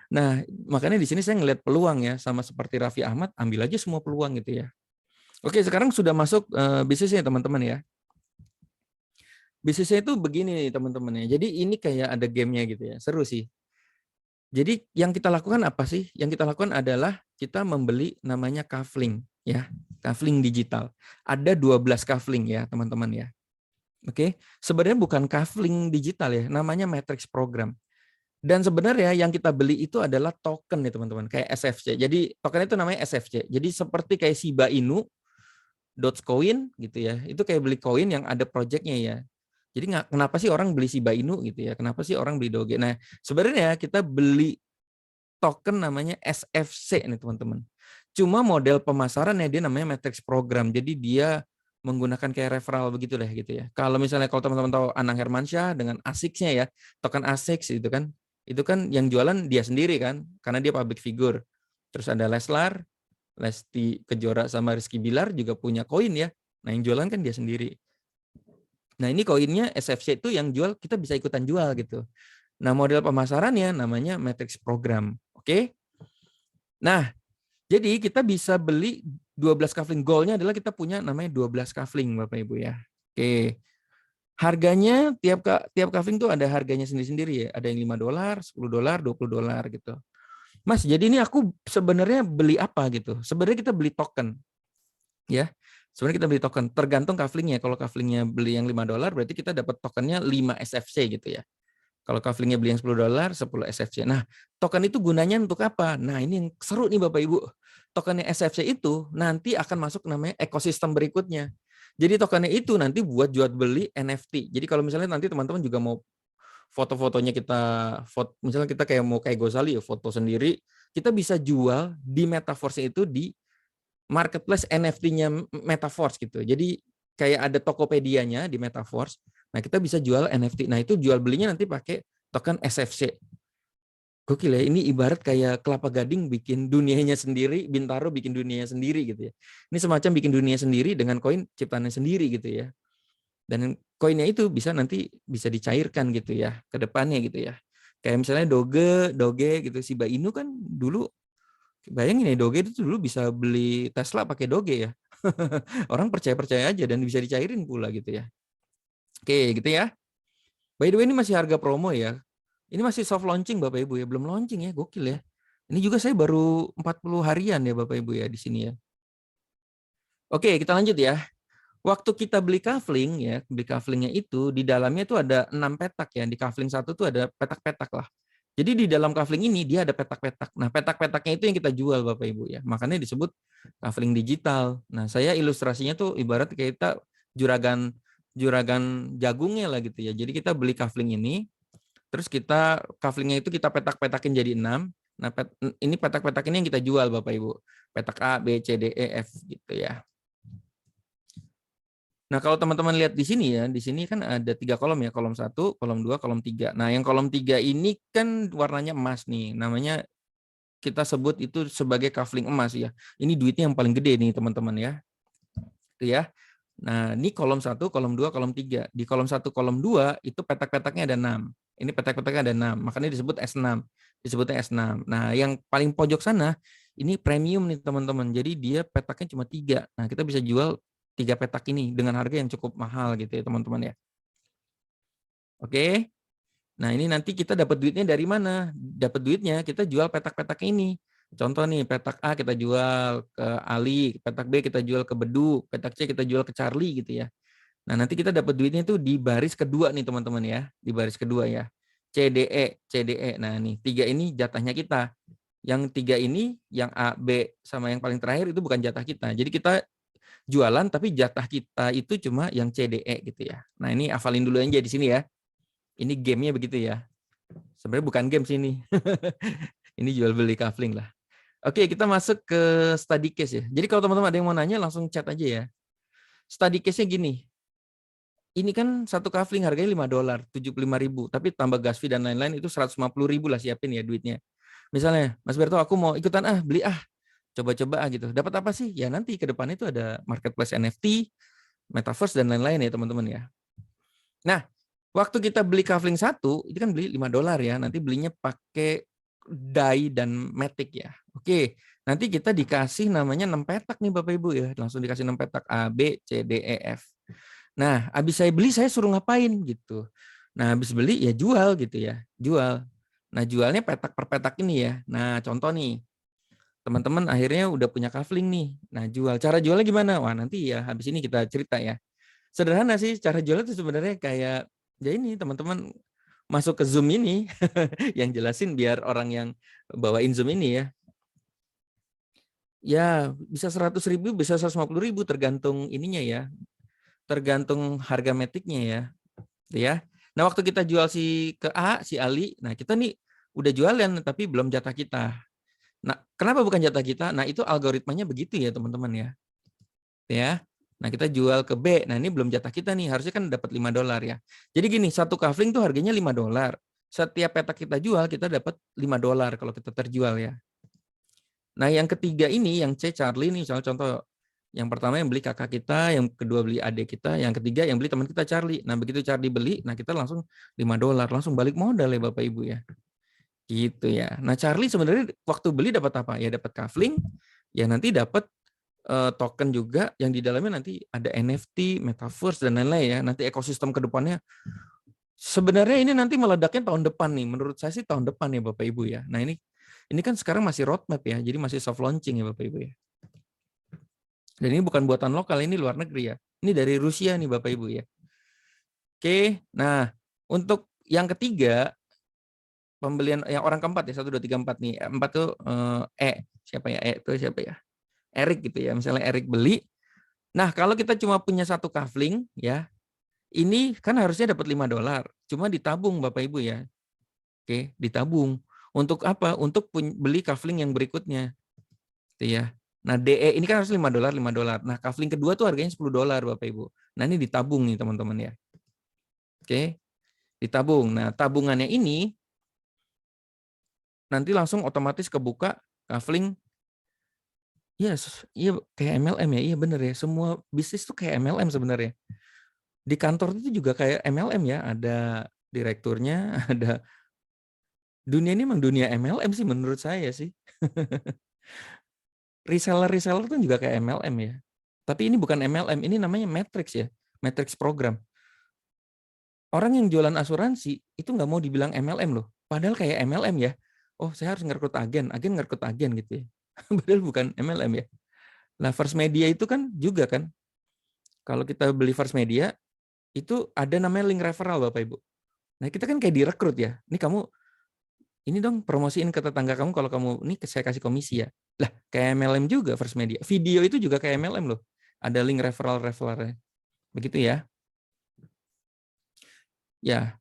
Nah, makanya di sini saya ngelihat peluang ya, sama seperti Raffi Ahmad, ambil aja semua peluang gitu ya. Oke, sekarang sudah masuk bisnisnya teman-teman ya. Bisnisnya itu begini nih teman-teman ya. Jadi ini kayak ada gamenya gitu ya, seru sih. Jadi yang kita lakukan apa sih? Yang kita lakukan adalah kita membeli namanya kafling ya, kafling digital. Ada 12 kafling ya, teman-teman ya. Oke, sebenarnya bukan kafling digital ya, namanya matrix program. Dan sebenarnya yang kita beli itu adalah token nih teman-teman, kayak SFC. Jadi token itu namanya SFC. Jadi seperti kayak Shiba Inu, Dogecoin gitu ya. Itu kayak beli koin yang ada projectnya ya. Jadi kenapa sih orang beli Shiba Inu gitu ya? Kenapa sih orang beli Doge? Nah, sebenarnya kita beli token namanya SFC nih teman-teman. Cuma model pemasarannya dia namanya matrix program. Jadi dia menggunakan kayak referral begitu deh gitu ya. Kalau misalnya kalau teman-teman tahu Anang Hermansyah dengan ASICS-nya ya, token ASICS itu kan yang jualan dia sendiri kan, karena dia public figure. Terus ada Leslar, Lesti Kejora sama Rizky Bilar juga punya koin ya. Nah yang jualan kan dia sendiri. Nah ini koinnya SFC itu yang jual kita bisa ikutan jual gitu. Nah model pemasarannya namanya matrix program. Oke. Nah jadi kita bisa beli 12 kafling. Goalnya adalah kita punya namanya 12 kafling Bapak Ibu ya. Oke. Harganya tiap kafling tuh ada harganya sendiri-sendiri ya. Ada yang $5, $10, $20 gitu. Mas, jadi ini aku sebenarnya beli apa gitu? Sebenarnya kita beli token. Ya. Sebenarnya kita beli token, tergantung kaflingnya. Kalau kaflingnya beli yang $5 berarti kita dapat tokennya 5 SFC gitu ya. Kalau kaflingnya beli yang $10, 10 SFC. Nah, token itu gunanya untuk apa? Nah, ini yang seru nih Bapak Ibu. Tokennya SFC itu nanti akan masuk namanya ekosistem berikutnya. Jadi tokennya itu nanti buat jual beli NFT. Jadi kalau misalnya nanti teman-teman juga mau foto-fotonya misalnya kita kayak mau kayak Gozali ya, foto sendiri, kita bisa jual di Metaverse itu di marketplace NFT-nya Metaverse gitu. Jadi kayak ada Tokopedia-nya di Metaverse. Nah, kita bisa jual NFT. Nah, itu jual belinya nanti pakai token SFC. Gokil ya, ini ibarat kayak Kelapa Gading bikin dunianya sendiri, Bintaro bikin dunianya sendiri gitu ya. Ini semacam bikin dunia sendiri dengan koin ciptaannya sendiri gitu ya. Dan koinnya itu nanti bisa dicairkan gitu ya ke depannya gitu ya. Kayak misalnya Doge gitu, Shiba Inu kan dulu, bayangin ya Doge itu dulu bisa beli Tesla pakai Doge ya. Orang percaya-percaya aja dan bisa dicairin pula gitu ya. Oke, gitu ya. By the way ini masih harga promo ya. Ini masih soft launching Bapak Ibu ya, belum launching ya, gokil ya. Ini juga saya baru 40 harian ya Bapak Ibu ya di sini ya. Oke, kita lanjut ya. Waktu kita beli kafling ya, beli kaflingnya itu di dalamnya itu ada 6 petak ya. Di kafling satu tuh ada petak-petak lah. Jadi di dalam kafling ini dia ada petak-petak. Nah, petak-petaknya itu yang kita jual Bapak Ibu ya. Makanya disebut kafling digital. Nah, saya ilustrasinya tuh ibarat kayak kita juragan juragan jagungnya lah gitu ya. Jadi kita beli kafling ini, terus kita kaflingnya itu kita petak-petakin jadi 6. Nah, ini petak-petak ini yang kita jual Bapak Ibu. Petak A, B, C, D, E, F gitu ya. Nah, kalau teman-teman lihat di sini ya, di sini kan ada 3 kolom ya, kolom 1, kolom 2, kolom 3. Nah, yang kolom 3 ini kan warnanya emas nih, namanya kita sebut itu sebagai kafling emas ya. Ini duitnya yang paling gede nih teman-teman ya. Itu ya. Nah, ini kolom 1, kolom 2, kolom 3. Di kolom 1, kolom 2 itu petak-petaknya ada 6. Ini petak-petaknya ada 6, makanya disebut S6. Disebutnya S6. Nah, yang paling pojok sana ini premium nih teman-teman. Jadi dia petaknya cuma 3. Nah, kita bisa jual 3 petak ini dengan harga yang cukup mahal gitu ya teman-teman ya. Oke. Nah, ini nanti kita dapat duitnya dari mana? Dapat duitnya kita jual petak-petak ini. Contoh nih, petak A kita jual ke Ali, petak B kita jual ke Bedu, petak C kita jual ke Charlie gitu ya. Nah, nanti kita dapat duitnya itu di baris kedua nih teman-teman ya. Di baris kedua ya. CDE, CDE. Nah, nih 3 ini jatahnya kita. Yang 3 ini, yang A, B, sama yang paling terakhir itu bukan jatah kita. Jadi kita jualan tapi jatah kita itu cuma yang CDE gitu ya. Nah, ini hafalin dulu aja di sini ya. Ini gamenya begitu ya. Sebenarnya bukan game sini. Ini jual beli kafling lah. Oke, kita masuk ke study case ya. Jadi kalau teman-teman ada yang mau nanya langsung chat aja ya. Study case-nya gini. Ini kan satu kafling harganya $5, 75.000, tapi tambah gas fee dan lain-lain itu 150.000 lah siapin ya duitnya. Misalnya, Mas Berto aku mau ikutan beli coba-coba gitu. Dapat apa sih? Ya nanti ke depan itu ada marketplace NFT, metaverse dan lain-lain ya teman-teman ya. Nah, waktu kita beli kafling satu, itu kan beli $5 ya. Nanti belinya pakai DAI dan Matic ya. Oke, nanti kita dikasih namanya 6 petak nih Bapak Ibu ya. Langsung dikasih 6 petak A, B, C, D, E, F. Nah, habis saya beli saya suruh ngapain gitu. Nah, habis beli ya jual gitu ya. Jual. Nah, jualnya petak per petak ini ya. Nah, contoh nih. Teman-teman akhirnya udah punya kafling nih. Nah, jual. Cara jualnya gimana? Wah, nanti ya habis ini kita cerita ya. Sederhana sih cara jualnya itu sebenarnya kayak ya ini teman-teman masuk ke Zoom ini yang jelasin biar orang yang bawain Zoom ini ya. Ya, bisa 100.000, bisa 150.000 tergantung ininya ya. Tergantung harga metiknya ya. Gitu ya. Nah, waktu kita jual ke A, si Ali, nah kita nih udah jualan tapi belum jatah kita. Nah, kenapa bukan jatah kita? Nah, itu algoritmanya begitu ya, teman-teman ya. Ya. Nah, kita jual ke B. Nah, ini belum jatah kita nih. Harusnya kan dapat $5 ya. Jadi gini, satu kafling tuh harganya $5. Setiap petak kita jual, kita dapat $5 kalau kita terjual ya. Nah, yang ketiga ini, yang C, Charlie nih, misalnya contoh. Yang pertama yang beli kakak kita, yang kedua beli adik kita, yang ketiga yang beli teman kita Charlie. Nah, begitu Charlie beli, nah kita langsung $5, langsung balik modal ya Bapak Ibu ya. Gitu ya. Nah, Charlie sebenarnya waktu beli dapat apa? Ya dapat kafling, ya nanti dapat token juga yang di dalamnya nanti ada NFT, metaverse dan lain-lain ya. Nanti ekosistem ke depannya sebenarnya ini nanti meledaknya tahun depan nih. Menurut saya sih tahun depan ya Bapak Ibu ya. Nah, ini kan sekarang masih roadmap ya. Jadi masih soft launching ya Bapak Ibu ya. Dan ini bukan buatan lokal, ini luar negeri ya. Ini dari Rusia nih Bapak Ibu ya. Oke, nah untuk yang ketiga, pembelian yang orang keempat ya, 1, 2, 3, 4 nih. 4 tuh siapa ya? Itu siapa ya? Erik gitu ya. Misalnya Erik beli. Nah, kalau kita cuma punya satu kafling ya, ini kan harusnya dapat $5. Cuma ditabung Bapak Ibu ya. Oke, ditabung. Untuk apa? Untuk beli kafling yang berikutnya. Gitu ya. Nah, DE ini kan harus $5, $5. Nah, kafling kedua tuh harganya $10 Bapak Ibu. Nah, ini ditabung nih teman-teman ya. Oke. Ditabung. Nah, tabungannya ini nanti langsung otomatis kebuka kafling. Yes, iya kayak MLM ya. Iya bener ya. Semua bisnis tuh kayak MLM sebenarnya. Di kantor itu juga kayak MLM ya. Ada direkturnya, ada dunia ini memang dunia MLM sih menurut saya sih. Reseller-reseller kan juga kayak MLM ya. Tapi ini bukan MLM, ini namanya matrix ya. Matrix program. Orang yang jualan asuransi itu nggak mau dibilang MLM loh. Padahal kayak MLM ya. Oh, saya harus ngerekrut agen ngerekrut agen gitu ya. Padahal bukan MLM ya. Nah, First Media itu kan juga kan, kalau kita beli First Media, itu ada namanya link referral Bapak Ibu. Nah, kita kan kayak direkrut ya. Ini kamu, ini dong promosiin ke tetangga kamu kalau kamu, ini saya kasih komisi ya. Lah, kayak MLM juga First Media. Video itu juga kayak MLM loh. Ada link referral-referralnya. Begitu ya. Ya,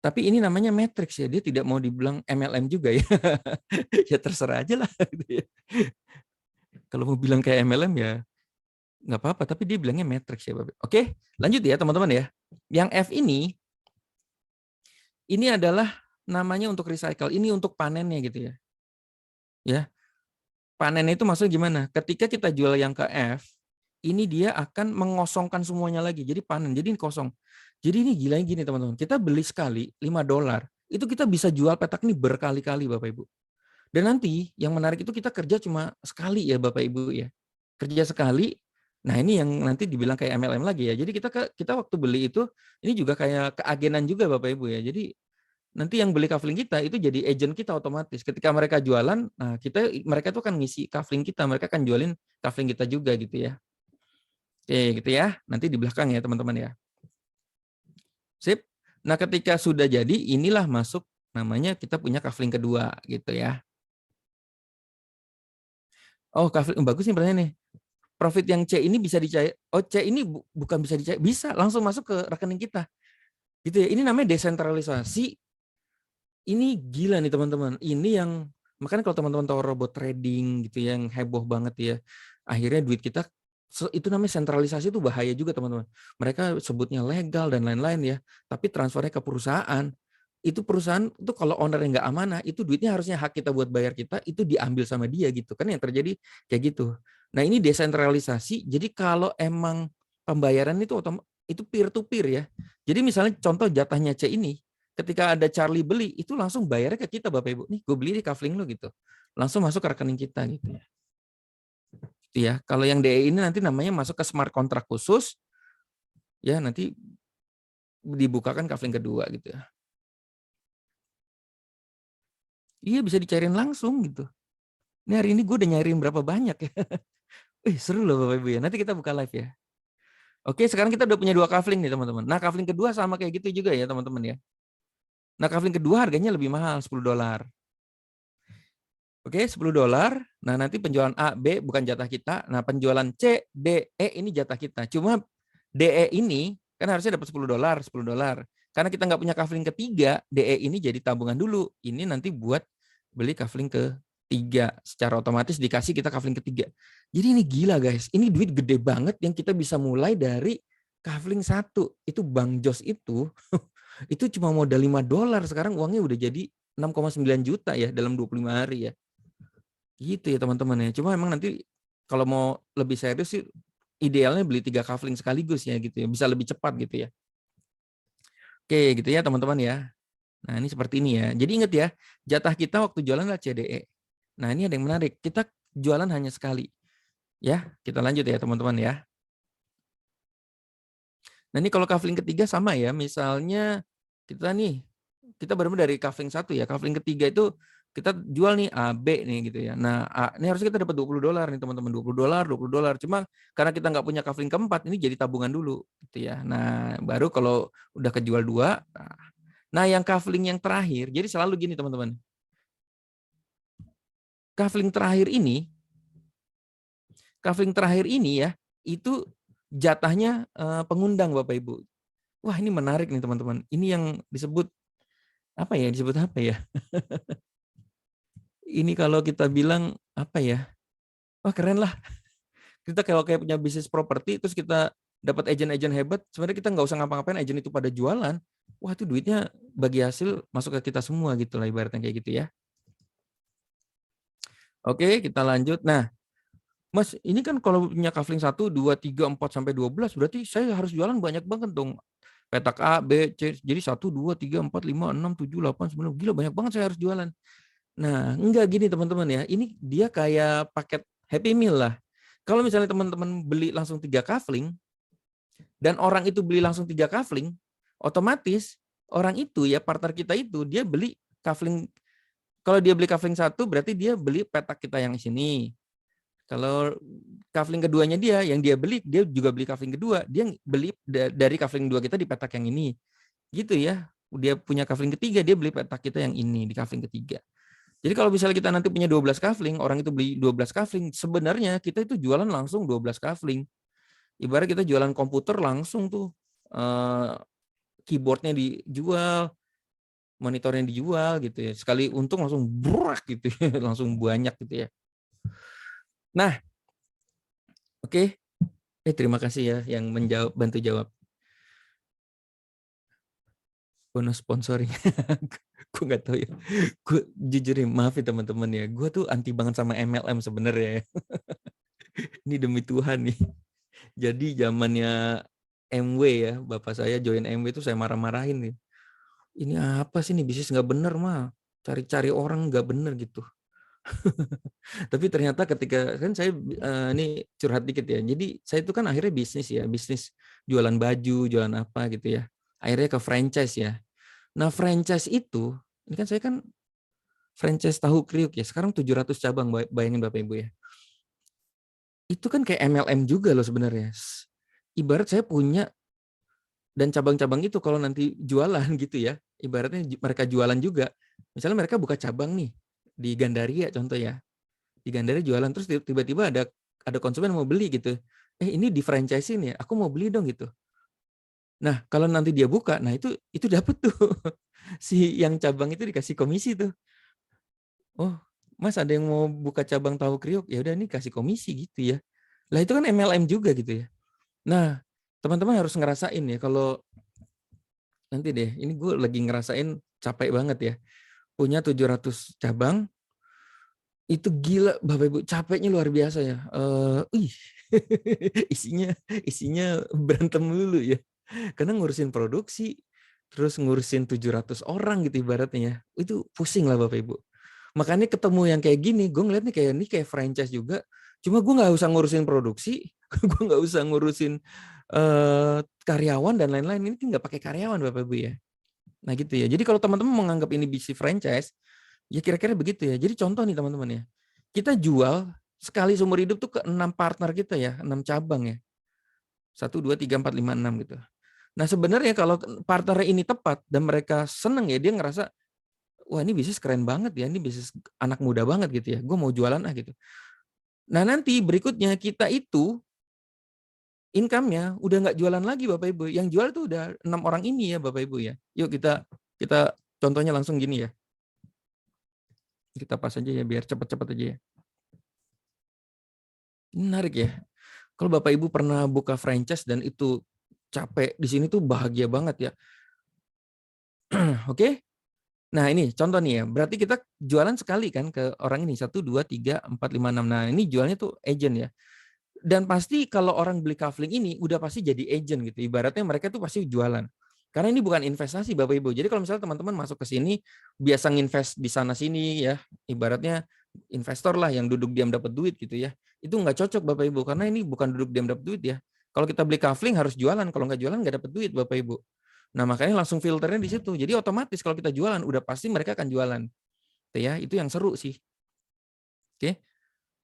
tapi ini namanya matrix ya. Dia tidak mau dibilang MLM juga ya. Ya terserah aja lah. Gitu ya. Kalau mau bilang kayak MLM ya nggak apa-apa, tapi dia bilangnya matrix ya Bapak. Oke, lanjut ya teman-teman ya. Yang F ini adalah namanya untuk recycle, ini untuk panennya gitu ya. Ya, panen itu maksudnya gimana? Ketika kita jual yang ke F, ini dia akan mengosongkan semuanya lagi. Jadi panen, jadi ini kosong. Jadi ini gila gini teman-teman. Kita beli sekali $5, itu kita bisa jual petak ini berkali-kali Bapak Ibu. Dan nanti yang menarik itu kita kerja cuma sekali ya Bapak Ibu ya. Kerja sekali. Nah, ini yang nanti dibilang kayak MLM lagi ya. Jadi kita waktu beli itu ini juga kayak keagenan juga Bapak Ibu ya. Jadi nanti yang beli kafling kita itu jadi agent kita otomatis. Ketika mereka jualan, nah mereka tuh kan ngisi kafling kita, mereka kan jualin kafling kita juga gitu ya. Oke, gitu ya. Nanti di belakang ya teman-teman ya. Sip. Nah, ketika sudah jadi, inilah masuk namanya kita punya kafling kedua gitu ya. Oh, kafling bagus nih pertanyaan nih. Profit yang C ini bisa dicair. Oh, C ini bukan bisa dicair, bisa langsung masuk ke rekening kita. Gitu ya. Ini namanya desentralisasi. Ini gila nih teman-teman. Ini yang makanya kalau teman-teman tahu robot trading gitu ya, yang heboh banget ya. Akhirnya duit kita itu namanya sentralisasi, itu bahaya juga teman-teman. Mereka sebutnya legal dan lain-lain ya, tapi transfernya ke perusahaan. Itu perusahaan itu kalau ownernya nggak amanah, itu duitnya harusnya hak kita buat bayar kita itu diambil sama dia gitu kan, yang terjadi kayak gitu. Nah, ini desentralisasi. Jadi kalau emang pembayaran itu peer to peer ya. Jadi misalnya contoh jatahnya C ini, ketika ada Charlie beli, itu langsung bayarnya ke kita Bapak Ibu. Nih, gue beli di kafling lo gitu. Langsung masuk ke rekening kita gitu ya. Gitu ya. Kalau yang DE ini nanti namanya masuk ke smart contract khusus, ya nanti dibukakan kafling kedua gitu ya. Iya, bisa dicairin langsung gitu. Ini hari ini gue udah nyairin berapa banyak ya. Seru loh Bapak Ibu ya. Nanti kita buka live ya. Oke, sekarang kita udah punya 2 kafling nih teman-teman. Nah, kafling kedua sama kayak gitu juga ya teman-teman ya. Nah, kafling kedua harganya lebih mahal, $10. Oke, $10. Nah, nanti penjualan A, B bukan jatah kita. Nah, penjualan C, D, E ini jatah kita. Cuma DE ini kan harusnya dapat $10, $10. Karena kita nggak punya kafling ketiga, DE ini jadi tabungan dulu. Ini nanti buat beli kafling ketiga. Secara otomatis dikasih kita kafling ketiga. Jadi ini gila guys. Ini duit gede banget yang kita bisa mulai dari kafling 1. Itu Bang Jos itu cuma modal $5. Sekarang uangnya udah jadi 6,9 juta ya dalam 25 hari ya. Gitu ya teman-teman ya. Cuma emang nanti kalau mau lebih serius sih idealnya beli 3 kafling sekaligus ya gitu ya. Bisa lebih cepat gitu ya. Oke gitu ya teman-teman ya. Nah ini seperti ini ya. Jadi ingat ya, jatah kita waktu jualan adalah CDE. Nah ini ada yang menarik. Kita jualan hanya sekali. Ya, kita lanjut ya teman-teman ya. Nah ini kalau kafling ketiga sama ya. Misalnya kita benar-benar dari kafling 1 ya. Kafling ketiga itu kita jual nih A, B nih gitu ya. Nah, ini harusnya kita dapat $20 nih teman-teman, $20, $20. Cuma karena kita nggak punya kafling keempat, ini jadi tabungan dulu gitu ya. Nah, baru kalau udah kejual 2, nah yang kafling yang terakhir, jadi selalu gini teman-teman. Kafling terakhir ini ya, itu jatahnya pengundang Bapak Ibu. Wah, ini menarik nih teman-teman. Ini yang disebut apa ya? Disebut apa ya? Ini kalau kita bilang apa ya? Wah, keren lah. Kita kayak punya bisnis properti, terus kita dapat agen-agen hebat, sebenarnya kita nggak usah ngapa-ngapain, agen itu pada jualan. Wah, itu duitnya bagi hasil masuk ke kita semua gitu lah, ibaratnya kayak gitu ya. Oke, kita lanjut. Nah, Mas, ini kan kalau punya kafling 1, 2, 3, 4, sampai 12, berarti saya harus jualan banyak banget dong. Petak A, B, C, jadi 1, 2, 3, 4, 5, 6, 7, 8, 9, gila banyak banget saya harus jualan. Nah, enggak gini teman-teman ya, ini dia kayak paket Happy Meal lah. Kalau misalnya teman-teman beli langsung 3 kafling, dan orang itu beli langsung 3 kafling, otomatis orang itu ya, partner kita itu, dia beli kafling, kalau dia beli kafling 1, berarti dia beli petak kita yang sini. Kalau kafling keduanya dia, yang dia beli, dia juga beli kafling kedua. Dia beli dari kafling dua kita di petak yang ini. Gitu ya. Dia punya kafling ketiga, dia beli petak kita yang ini di kafling ketiga. Jadi kalau misalnya kita nanti punya 12 kafling, orang itu beli 12 kafling, sebenarnya kita itu jualan langsung 12 kafling. Ibarat kita jualan komputer langsung tuh, keyboardnya dijual, monitornya dijual gitu ya. Sekali untung langsung brak gitu ya, langsung banyak gitu ya. Nah, oke. Terima kasih ya yang bantu jawab. Bonus sponsoring. Gue nggak tahu ya. Gue jujur ya, maaf ya teman-teman ya. Gue tuh anti banget sama MLM sebenarnya. Ini demi Tuhan nih. Jadi zamannya MW ya, bapak saya join MW itu saya marah-marahin nih. Ini apa sih nih, bisnis nggak bener mah. Cari-cari orang nggak bener gitu. Tapi ternyata ketika kan saya ini curhat dikit ya. Jadi saya itu kan akhirnya bisnis ya, bisnis jualan baju, jualan apa gitu ya. Akhirnya ke franchise ya. Nah, franchise itu, ini kan saya kan franchise tahu kriuk ya. Sekarang 700 cabang, bayangin Bapak Ibu ya. Itu kan kayak MLM juga loh sebenarnya. Ibarat saya punya dan cabang-cabang itu kalau nanti jualan gitu ya, ibaratnya mereka jualan juga. Misalnya mereka buka cabang nih di Gandaria contoh ya. Di Gandaria jualan terus tiba-tiba ada konsumen mau beli gitu. Ini di franchise-in ya, aku mau beli dong gitu. Nah, kalau nanti dia buka, nah itu dapet tuh. Si yang cabang itu dikasih komisi tuh. Oh, Mas ada yang mau buka cabang tahu kriuk, ya udah nih kasih komisi gitu ya. Lah itu kan MLM juga gitu ya. Nah, teman-teman harus ngerasain ya kalau nanti deh, ini gue lagi ngerasain capek banget ya. Punya 700 cabang, itu gila Bapak Ibu, capeknya luar biasa ya. Isinya isinya berantem dulu ya. Karena ngurusin produksi, terus ngurusin 700 orang gitu ibaratnya ya. Itu pusing lah Bapak Ibu. Makanya ketemu yang kayak gini, gue ngeliat nih kayak franchise juga. Cuma gue nggak usah ngurusin produksi, gue nggak usah ngurusin karyawan dan lain-lain. Ini nggak pakai karyawan Bapak Ibu ya. Nah gitu ya. Jadi kalau teman-teman menganggap ini bisnis franchise, ya kira-kira begitu ya. Jadi contoh nih teman-teman ya. Kita jual sekali seumur hidup tuh ke 6 partner kita ya, 6 cabang ya. 1, 2, 3, 4, 5, 6 gitu. Nah sebenarnya kalau partner ini tepat dan mereka seneng ya, dia ngerasa, wah ini bisnis keren banget ya, ini bisnis anak muda banget gitu ya, gue mau jualan gitu. Nah nanti berikutnya kita itu income-nya udah nggak jualan lagi Bapak Ibu, yang jual tuh udah 6 orang ini ya Bapak Ibu ya. Yuk kita contohnya langsung gini ya. Kita pas aja ya biar cepat-cepat aja ya. Menarik ya. Kalau Bapak Ibu pernah buka franchise dan itu capek, di sini tuh bahagia banget ya. Oke? Nah ini contoh nih ya, berarti kita jualan sekali kan ke orang ini, 1, 2, 3, 4, 5, 6. Nah ini jualnya tuh agent ya. Dan pasti kalau orang beli kafling ini udah pasti jadi agent gitu. Ibaratnya mereka tuh pasti jualan. Karena ini bukan investasi Bapak Ibu. Jadi kalau misalnya teman-teman masuk ke sini biasa nginvest di sana sini ya, ibaratnya investor lah yang duduk diam dapat duit gitu ya. Itu nggak cocok Bapak Ibu karena ini bukan duduk diam dapat duit ya. Kalau kita beli kafling harus jualan, kalau nggak jualan nggak dapat duit Bapak Ibu. Nah, makanya langsung filternya di situ. Jadi otomatis kalau kita jualan udah pasti mereka akan jualan. Itu ya, itu yang seru sih. Oke.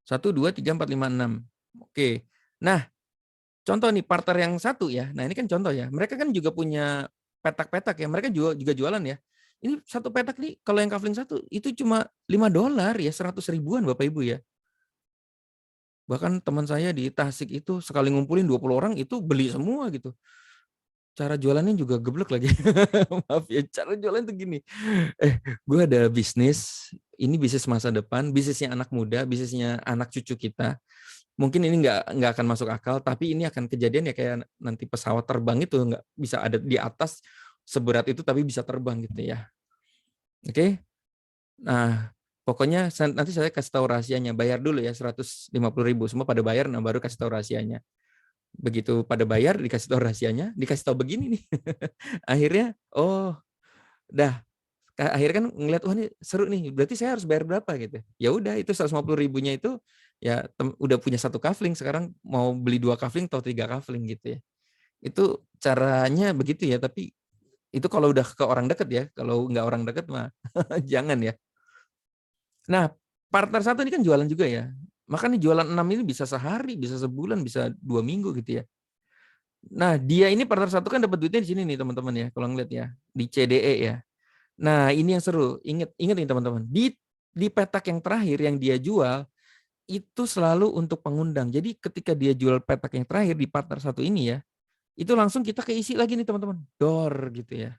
1, 2, 3, 4, 5, 6. Oke. Nah, contoh nih partner yang satu ya. Nah, ini kan contoh ya. Mereka kan juga punya petak-petak ya. Mereka juga jualan ya. Ini satu petak nih, kalau yang kafling satu, itu cuma $5 ya, 100 ribuan Bapak Ibu ya. Bahkan teman saya di Tasik itu sekali ngumpulin 20 orang itu beli semua gitu. Cara jualannya juga geblek lagi. Maaf ya, cara jualan tuh gini. Gue ada bisnis, ini bisnis masa depan, bisnisnya anak muda, bisnisnya anak cucu kita. Mungkin ini nggak akan masuk akal, tapi ini akan kejadian ya kayak nanti pesawat terbang itu nggak bisa ada di atas seberat itu tapi bisa terbang gitu ya. Oke. Nah, pokoknya nanti saya kasih tahu rahasianya. Bayar dulu ya 150.000. Semua pada bayar, nah baru kasih tahu rahasianya. Begitu pada bayar, dikasih tahu rahasianya, dikasih tahu begini nih. Akhirnya, dah. Akhirnya kan ngeliat, wah ini seru nih, berarti saya harus bayar berapa gitu. Ya udah, itu 150.000-nya itu ya udah punya satu kafling, sekarang mau beli 2 kafling atau 3 kafling gitu ya. Itu caranya begitu ya, tapi itu kalau udah ke orang deket ya, kalau nggak orang deket mah jangan ya. Nah, partner satu ini kan jualan juga ya. Makanya jualan 6 ini bisa sehari, bisa sebulan, bisa 2 minggu gitu ya. Nah, dia ini partner satu kan dapat duitnya di sini nih teman-teman ya, kalau ngeliat ya, di CDE ya. Nah, ini yang seru. Ingat nih teman-teman. Di petak yang terakhir yang dia jual itu selalu untuk pengundang. Jadi ketika dia jual petak yang terakhir di partner satu ini ya, itu langsung kita keisi lagi nih teman-teman. Door gitu ya.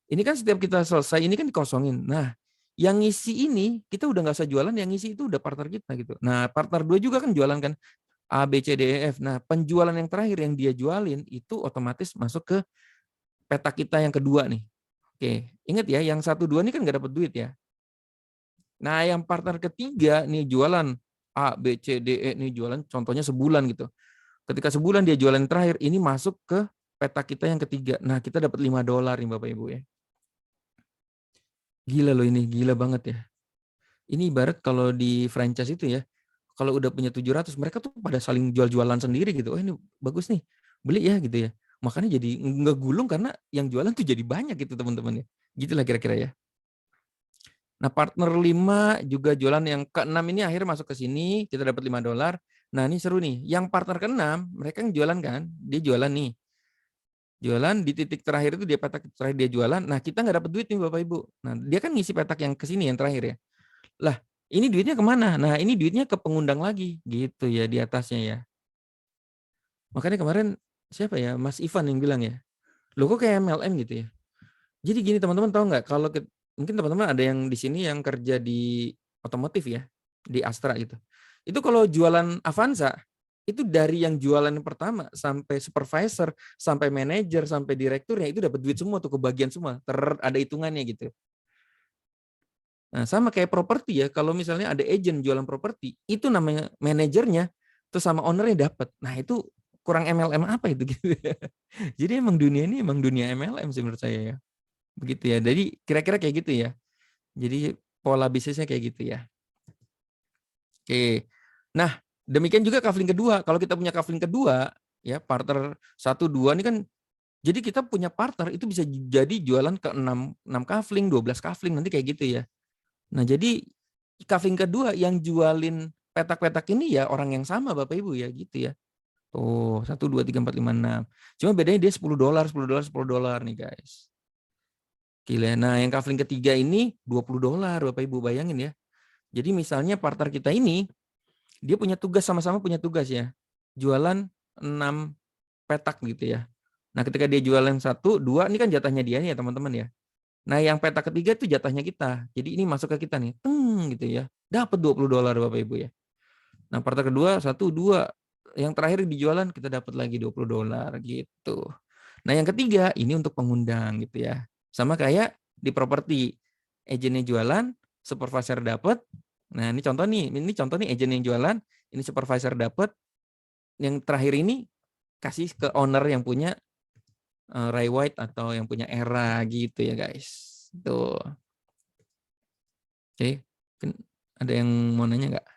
Ini kan setiap kita selesai ini kan dikosongin. Nah, yang ngisi ini kita udah nggak usah jualan, yang ngisi itu udah partner kita gitu. Nah, partner 2 juga kan jualan kan A, B, C, D, E, F. Nah, penjualan yang terakhir yang dia jualin itu otomatis masuk ke peta kita yang kedua nih. Oke, ingat ya, yang 1, 2 ini kan nggak dapat duit ya. Nah, yang partner ketiga nih jualan A, B, C, D, E nih jualan contohnya sebulan gitu. Ketika sebulan dia jualan yang terakhir, ini masuk ke peta kita yang ketiga. Nah, kita dapat $5 nih Bapak Ibu ya. Gila loh ini, gila banget ya. Ini ibarat kalau di franchise itu ya, kalau udah punya 700, mereka tuh pada saling jual-jualan sendiri gitu. Oh ini bagus nih, beli ya gitu ya. Makanya jadi ngegulung karena yang jualan tuh jadi banyak gitu teman-teman ya. Gitulah kira-kira ya. Nah partner 5 juga jualan yang ke-6 ini akhirnya masuk ke sini, kita dapat $5. Nah ini seru nih, yang partner ke-6, mereka yang jualan kan, dia jualan nih. Jualan di titik terakhir itu dia petak terakhir dia jualan, nah kita nggak dapat duit nih Bapak Ibu. Nah dia kan ngisi petak yang ke sini yang terakhir ya. Lah, ini duitnya kemana? Nah, ini duitnya ke pengundang lagi, gitu ya di atasnya ya. Makanya kemarin siapa ya, Mas Ivan yang bilang ya, loh kok kayak MLM gitu ya. Jadi gini teman-teman tahu nggak, kalau mungkin teman-teman ada yang di sini yang kerja di otomotif ya, di Astra gitu. Itu kalau jualan Avanza, itu dari yang jualan yang pertama sampai supervisor, sampai manajer, sampai direkturnya itu dapat duit semua tuh kebagian semua, ada hitungannya gitu. Nah, sama kayak properti ya, kalau misalnya ada agent jualan properti, itu namanya manajernya, terus sama ownernya dapat. Nah, itu kurang MLM apa itu gitu ya. Jadi emang dunia ini emang dunia MLM sih menurut saya ya. Begitu ya. Jadi kira-kira kayak gitu ya. Jadi pola bisnisnya kayak gitu ya. Oke. Nah, demikian juga kafling kedua. Kalau kita punya kafling kedua, ya partner 1, 2 ini kan jadi kita punya partner itu bisa jadi jualan ke 6 kafling, 12 kafling nanti kayak gitu ya. Nah, jadi kafling kedua yang jualin petak-petak ini ya orang yang sama Bapak Ibu ya gitu ya. Tuh, 1, 2, 3, 4, 5, 6. Cuma bedanya dia $10, $10, $10 nih guys. Gila. Nah, yang kafling ketiga ini $20 Bapak Ibu bayangin ya. Jadi misalnya partner kita ini dia punya tugas sama-sama punya tugas ya. Jualan 6 petak gitu ya. Nah, ketika dia jualan 1, 2 ini kan jatahnya dia nih ya teman-teman ya. Nah, yang petak ketiga itu jatahnya kita. Jadi ini masuk ke kita nih. Gitu ya. Dapat $20 Bapak Ibu ya. Nah, partner kedua 1, 2. Yang terakhir di jualan kita dapat lagi $20 gitu. Nah, yang ketiga ini untuk pengundang gitu ya. Sama kayak di properti. Agennya jualan, supervisor dapat. Nah, ini contoh nih agen yang jualan, ini supervisor dapat. Yang terakhir ini kasih ke owner yang punya Ray White atau yang punya Era gitu ya, guys. Tuh. Oke, ada yang mau nanya nggak?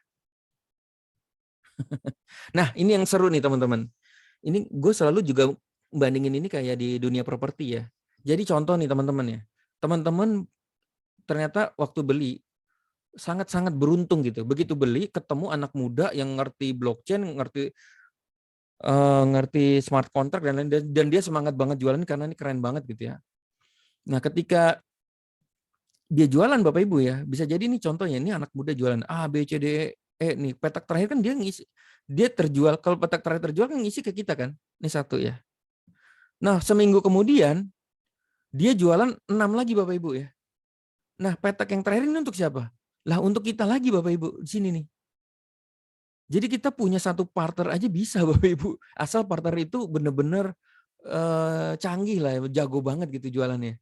Nah, ini yang seru nih teman-teman. Ini gue selalu juga bandingin ini kayak di dunia properti ya. Jadi contoh nih teman-teman ya. Teman-teman ternyata waktu beli sangat-sangat beruntung gitu. Begitu beli ketemu anak muda yang ngerti blockchain, ngerti smart contract dan lain, dan dia semangat banget jualan karena ini keren banget gitu ya. Nah, ketika dia jualan Bapak Ibu ya, bisa jadi nih contohnya ini anak muda jualan A, B, C, D, E nih, petak terakhir kan dia ngisi, dia terjual, kalau petak terakhir terjual kan ngisi ke kita kan, ini 1 ya. Nah, seminggu kemudian dia jualan 6 lagi Bapak Ibu ya. Nah, petak yang terakhir ini untuk siapa? Lah untuk kita lagi Bapak Ibu di sini nih. Jadi kita punya 1 partner aja bisa Bapak Ibu, asal partner itu benar-benar canggih lah, jago banget gitu jualannya.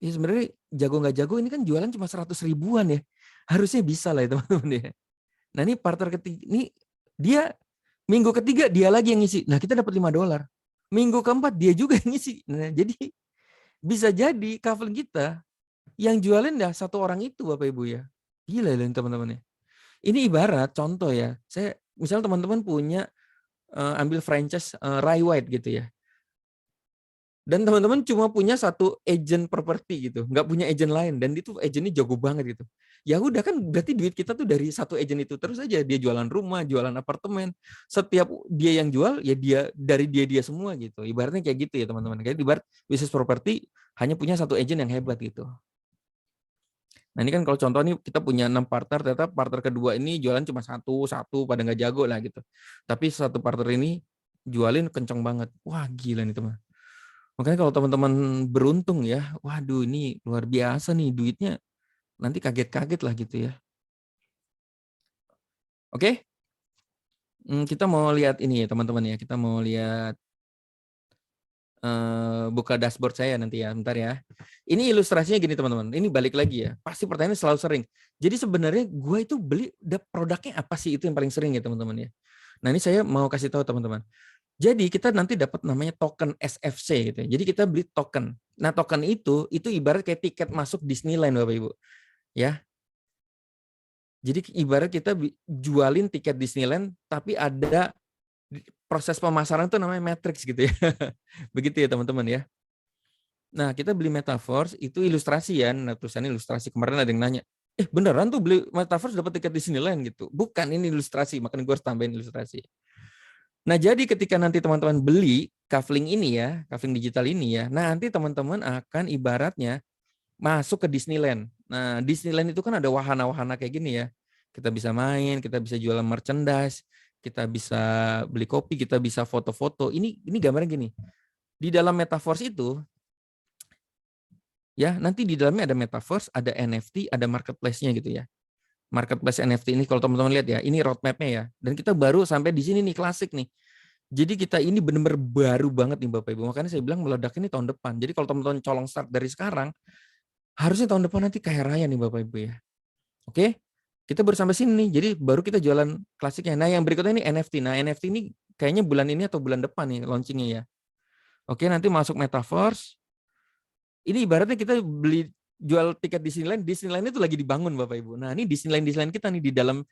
Ya sebenarnya jago nggak jago ini kan jualan cuma 100 ribuan ya. Harusnya bisa lah ya teman-teman ya. Nah ini partner ketiga, ini dia minggu ketiga dia lagi yang ngisi. Nah kita dapat $5. Minggu keempat dia juga yang ngisi. Nah jadi bisa jadi kafling kita yang jualin dah 1 orang itu Bapak Ibu ya. Gila loh teman-teman ya. Ini ibarat contoh ya. Saya misalnya teman-teman punya ambil franchise Ray White gitu ya. Dan teman-teman cuma punya satu agent properti gitu, nggak punya agent lain, dan itu agentnya jago banget gitu. Ya udah kan berarti duit kita tuh dari satu agent itu terus aja, dia jualan rumah, jualan apartemen, setiap dia yang jual ya dia dari dia semua gitu. Ibaratnya kayak gitu ya teman-teman. Kayak ibarat bisnis properti hanya punya satu agent yang hebat gitu. Nah ini kan kalau contoh nih kita punya 6 partner, ternyata partner kedua ini jualan cuma satu pada nggak jago lah gitu. Tapi satu partner ini jualin kenceng banget. Wah gila nih teman. Makanya kalau teman-teman beruntung ya, waduh ini luar biasa nih duitnya, nanti kaget-kaget lah gitu ya. Oke, kita mau lihat ini ya teman-teman ya, kita mau lihat buka dashboard saya nanti ya, bentar ya. Ini ilustrasinya gini teman-teman, ini balik lagi ya, pasti pertanyaannya selalu sering. Jadi sebenarnya gue itu beli produknya apa sih, itu yang paling sering ya teman-teman ya. Nah ini saya mau kasih tahu teman-teman. Jadi kita nanti dapat namanya token SFC gitu ya. Jadi kita beli token. Nah, token itu ibarat kayak tiket masuk Disneyland Bapak Ibu. Ya. Jadi ibarat kita jualin tiket Disneyland tapi ada proses pemasaran itu namanya matrix gitu ya. Begitu ya teman-teman ya. Nah, kita beli Metaverse itu ilustrasi ya. Nah, tulisannya ilustrasi. Kemarin ada yang nanya, beneran tuh beli Metaverse dapat tiket Disneyland gitu. Bukan, ini ilustrasi, makanya gue harus tambahin ilustrasi. Nah, jadi ketika nanti teman-teman beli kafling ini ya, kafling digital ini ya, nah nanti teman-teman akan ibaratnya masuk ke Disneyland. Nah, Disneyland itu kan ada wahana-wahana kayak gini ya. Kita bisa main, kita bisa jualan merchandise, kita bisa beli kopi, kita bisa foto-foto. Ini gambarnya gini. Di dalam metaverse itu ya, nanti di dalamnya ada metaverse, ada NFT, ada marketplace-nya gitu ya. Marketplace NFT ini kalau teman-teman lihat ya, ini roadmap-nya ya. Dan kita baru sampai di sini nih, klasik nih. Jadi kita ini benar-benar baru banget nih Bapak Ibu. Makanya saya bilang meledak ini tahun depan. Jadi kalau teman-teman colong start dari sekarang, harusnya tahun depan nanti kaya raya nih Bapak Ibu ya. Oke? Kita baru sampai sini nih. Jadi baru kita jualan klasiknya. Nah, yang berikutnya ini NFT. Nah, NFT ini kayaknya bulan ini atau bulan depan nih launchingnya ya. Oke, nanti masuk Metaverse. Ini ibaratnya kita beli jual tiket Disneyland, Disneyland itu lagi dibangun Bapak Ibu. Nah, ini Disneyland kita nih di dalam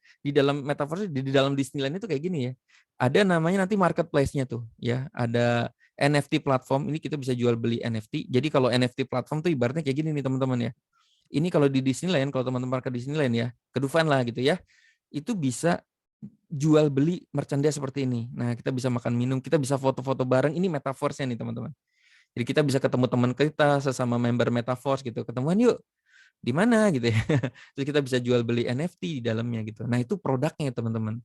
metaverse, di dalam Disneyland itu kayak gini ya. Ada namanya nanti marketplace-nya tuh ya, ada NFT platform, ini kita bisa jual beli NFT. Jadi kalau NFT platform tuh ibaratnya kayak gini nih teman-teman ya. Ini kalau di Disneyland, kalau teman-teman ke Disneyland ya, ke Dufan lah gitu ya, itu bisa jual beli merchandise seperti ini. Nah, kita bisa makan minum, kita bisa foto-foto bareng, ini metaverse-nya nih teman-teman. Jadi kita bisa ketemu teman kita sesama member Metaverse gitu, ketemuan yuk di mana gitu ya. Terus kita bisa jual beli NFT di dalamnya gitu. Nah itu produknya teman-teman.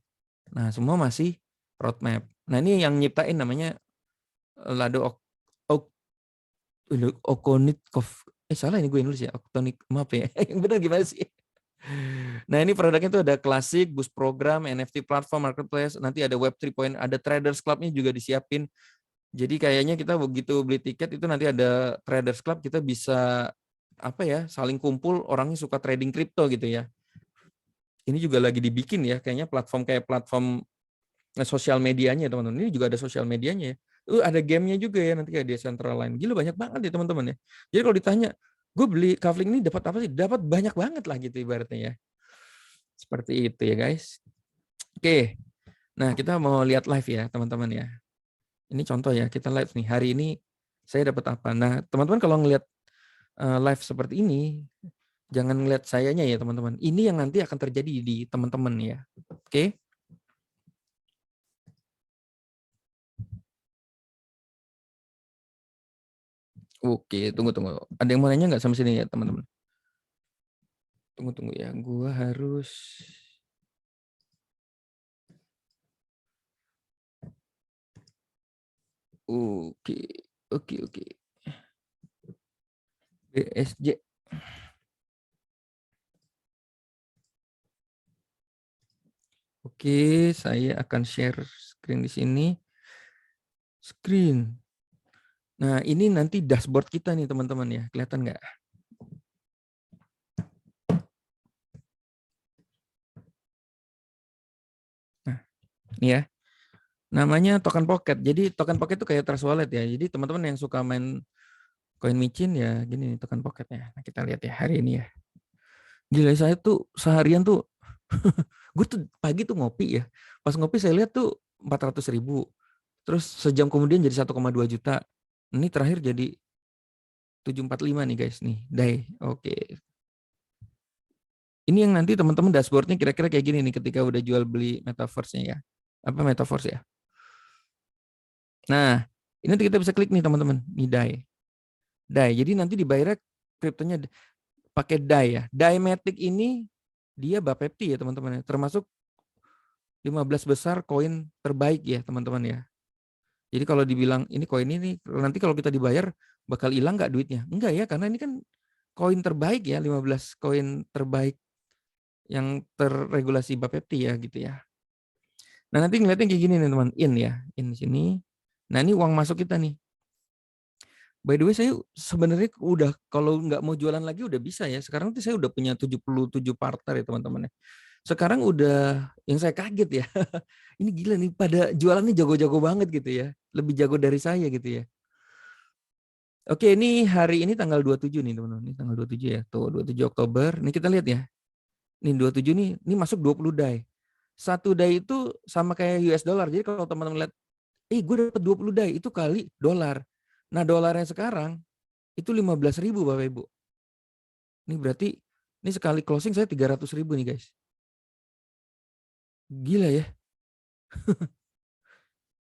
Nah semua masih roadmap. Nah ini yang nyiptain namanya Lado Okonikov. Salah ini gue nulis ya. Oktonik, maaf ya. Yang benar gimana sih? Nah ini produknya itu ada klasik, boost program, NFT platform, marketplace, nanti ada Web 3.0, ada Traders Club-nya juga disiapin. Jadi kayaknya kita begitu beli tiket itu nanti ada Traders Club, kita bisa apa ya, saling kumpul orangnya suka trading kripto gitu ya. Ini juga lagi dibikin ya, kayaknya platform kayak platform sosial medianya teman-teman. Ini juga ada sosial medianya ya. Ada gamenya juga ya nanti kayak Decentraland. Gila banyak banget ya teman-teman ya. Jadi kalau ditanya, gue beli kafling ini dapat apa sih? Dapat banyak banget lah gitu ibaratnya ya. Seperti itu ya guys. Oke, nah kita mau lihat live ya teman-teman ya. Ini contoh ya, kita live nih. Hari ini saya dapat apa. Nah teman-teman kalau ngelihat live seperti ini, jangan ngelihat sayanya ya teman-teman. Ini yang nanti akan terjadi di teman-teman ya. Oke. Oke, tunggu. Ada yang mau nanya nggak sama sini ya teman-teman? Tunggu ya, gua harus. Oke. BSJ. Oke, saya akan share screen di sini. Screen. Nah, ini nanti dashboard kita nih teman-teman ya. Kelihatan nggak? Nah, ini ya. Namanya token pocket. Jadi token pocket itu kayak Trust Wallet ya. Jadi teman-teman yang suka main koin micin ya gini nih token pocketnya. Nah, kita lihat ya hari ini ya. Gila saya tuh seharian tuh gue tuh pagi tuh ngopi ya. Pas ngopi saya lihat tuh 400.000. Terus sejam kemudian jadi 1,2 juta. Ini terakhir jadi 745 nih guys nih, DAI. Oke. Ini yang nanti teman-teman dashboardnya kira-kira kayak gini nih ketika udah jual beli metaverse-nya ya. Apa metaverse ya? Nah, ini nanti kita bisa klik nih teman-teman, nih DAI. DAI. Jadi nanti dibayarnya kriptonya pakai DAI ya. DAI Matic ini dia Bapepti ya teman-teman ya. Termasuk 15 besar koin terbaik ya teman-teman ya. Jadi kalau dibilang ini koin ini nanti kalau kita dibayar bakal hilang nggak duitnya? Enggak ya, karena ini kan koin terbaik ya, 15 koin terbaik yang terregulasi Bapepti ya gitu ya. Nah nanti ngeliatnya kayak gini nih teman, in ya, in sini. Nah ini uang masuk kita nih. By the way saya sebenarnya udah kalau nggak mau jualan lagi udah bisa ya. Sekarang tuh saya udah punya 77 partner ya teman-teman ya. Sekarang udah yang saya kaget ya. Ini gila nih pada jualannya jago-jago banget gitu ya. Lebih jago dari saya gitu ya. Oke, ini hari ini tanggal 27 nih teman-teman. Ini tanggal 27 ya. Tuh 27 Oktober. Ini kita lihat ya. Ini 27 nih, ini masuk 20 DAI. Satu DAI itu sama kayak US dollar. Jadi kalau teman-teman lihat, gue dapat 20 DAI itu kali dolar. Nah, dolarnya sekarang itu 15.000 Bapak Ibu. Ini berarti ini sekali closing saya 300.000 nih guys. Gila ya.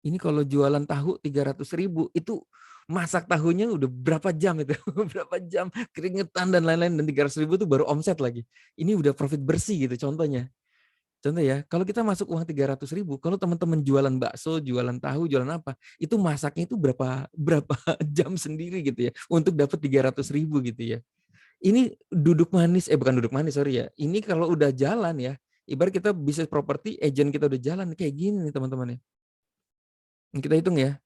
Ini kalau jualan tahu 300.000 itu masak tahunya udah berapa jam itu? Berapa jam keringetan dan lain-lain, dan 300.000 itu baru omset lagi. Ini udah profit bersih gitu contohnya. Contoh ya, kalau kita masuk uang 300.000, kalau teman-teman jualan bakso, jualan tahu, jualan apa, itu masaknya itu berapa berapa jam sendiri gitu ya untuk dapat 300.000 gitu ya. Ini duduk manis, bukan duduk manis sorry ya. Ini kalau udah jalan ya, ibarat kita bisnis properti, agent kita udah jalan kayak gini nih teman-teman ya. Kita hitung ya,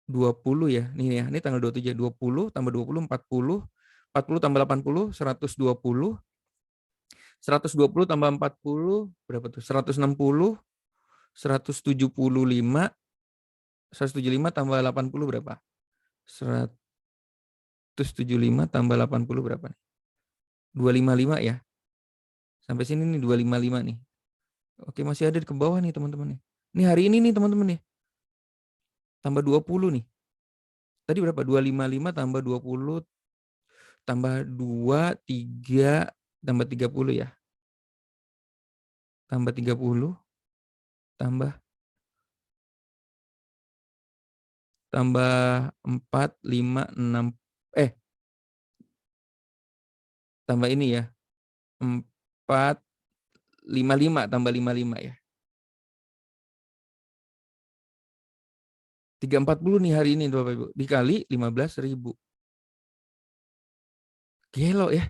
20 ya, nih ya, ini tanggal 27, 20 tambah 20, 40 tambah 80, 120, 120 tambah 40, berapa tuh? 160, 175, 175 tambah 80 berapa? 175 tambah 80 berapa nih? 255 ya. Sampai sini nih 255 nih. Oke, masih ada di ke bawah nih teman-teman nih. Ini hari ini nih teman-teman nih. Tambah 20 nih. Tadi berapa? 255 tambah 20 tambah 2, 3 tambah 30 ya. Tambah 30 tambah 4, 5, 6 tambah ini ya. 4, 55 tambah 55 ya. 340 nih hari ini Bapak Ibu. Dikali 15.000. Gelo ya.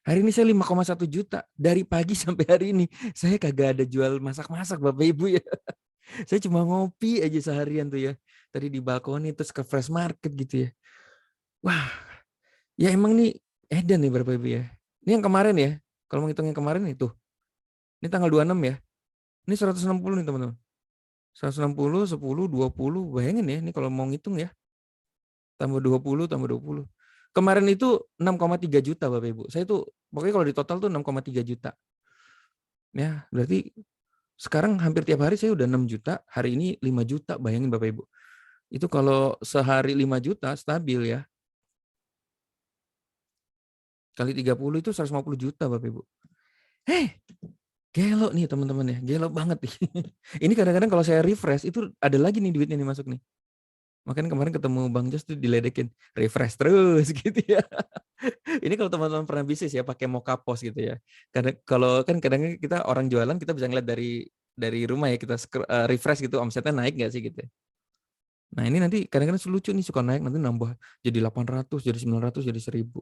Hari ini saya 5,1 juta. Dari pagi sampai hari ini. Saya kagak ada jual masak-masak Bapak Ibu ya. Saya cuma ngopi aja seharian tuh ya. Tadi di balkoni terus ke fresh market gitu ya. Wah, ya emang nih edan nih Bapak Ibu ya. Ini yang kemarin ya. Kalau mau hitung yang kemarin itu. Ini tanggal 26 ya. Ini 160 nih teman-teman. 160, 10, 20. Bayangin ya. Ini kalau mau ngitung ya. Tambah 20, tambah 20. Kemarin itu 6,3 juta Bapak Ibu. Saya tuh pokoknya kalau di total tuh 6,3 juta. Ya, berarti sekarang hampir tiap hari saya udah 6 juta, hari ini 5 juta, bayangin Bapak Ibu. Itu kalau sehari 5 juta stabil ya. Kali 30 itu 150 juta Bapak Ibu. Gelo nih teman-teman ya, gelo banget nih. Ini kadang-kadang kalau saya refresh itu ada lagi nih duitnya nih masuk nih. Makanya kemarin ketemu Bang Jos tuh diledekin, refresh terus gitu ya. Ini kalau teman-teman pernah bisnis ya pakai Mokapos gitu ya. Karena kalau kan kadang kita orang jualan kita bisa ngeliat dari rumah ya, kita refresh gitu omsetnya naik nggak sih gitu. Nah ini nanti kadang-kadang lucu nih, suka naik nanti nambah jadi 800, jadi 900, jadi 1000.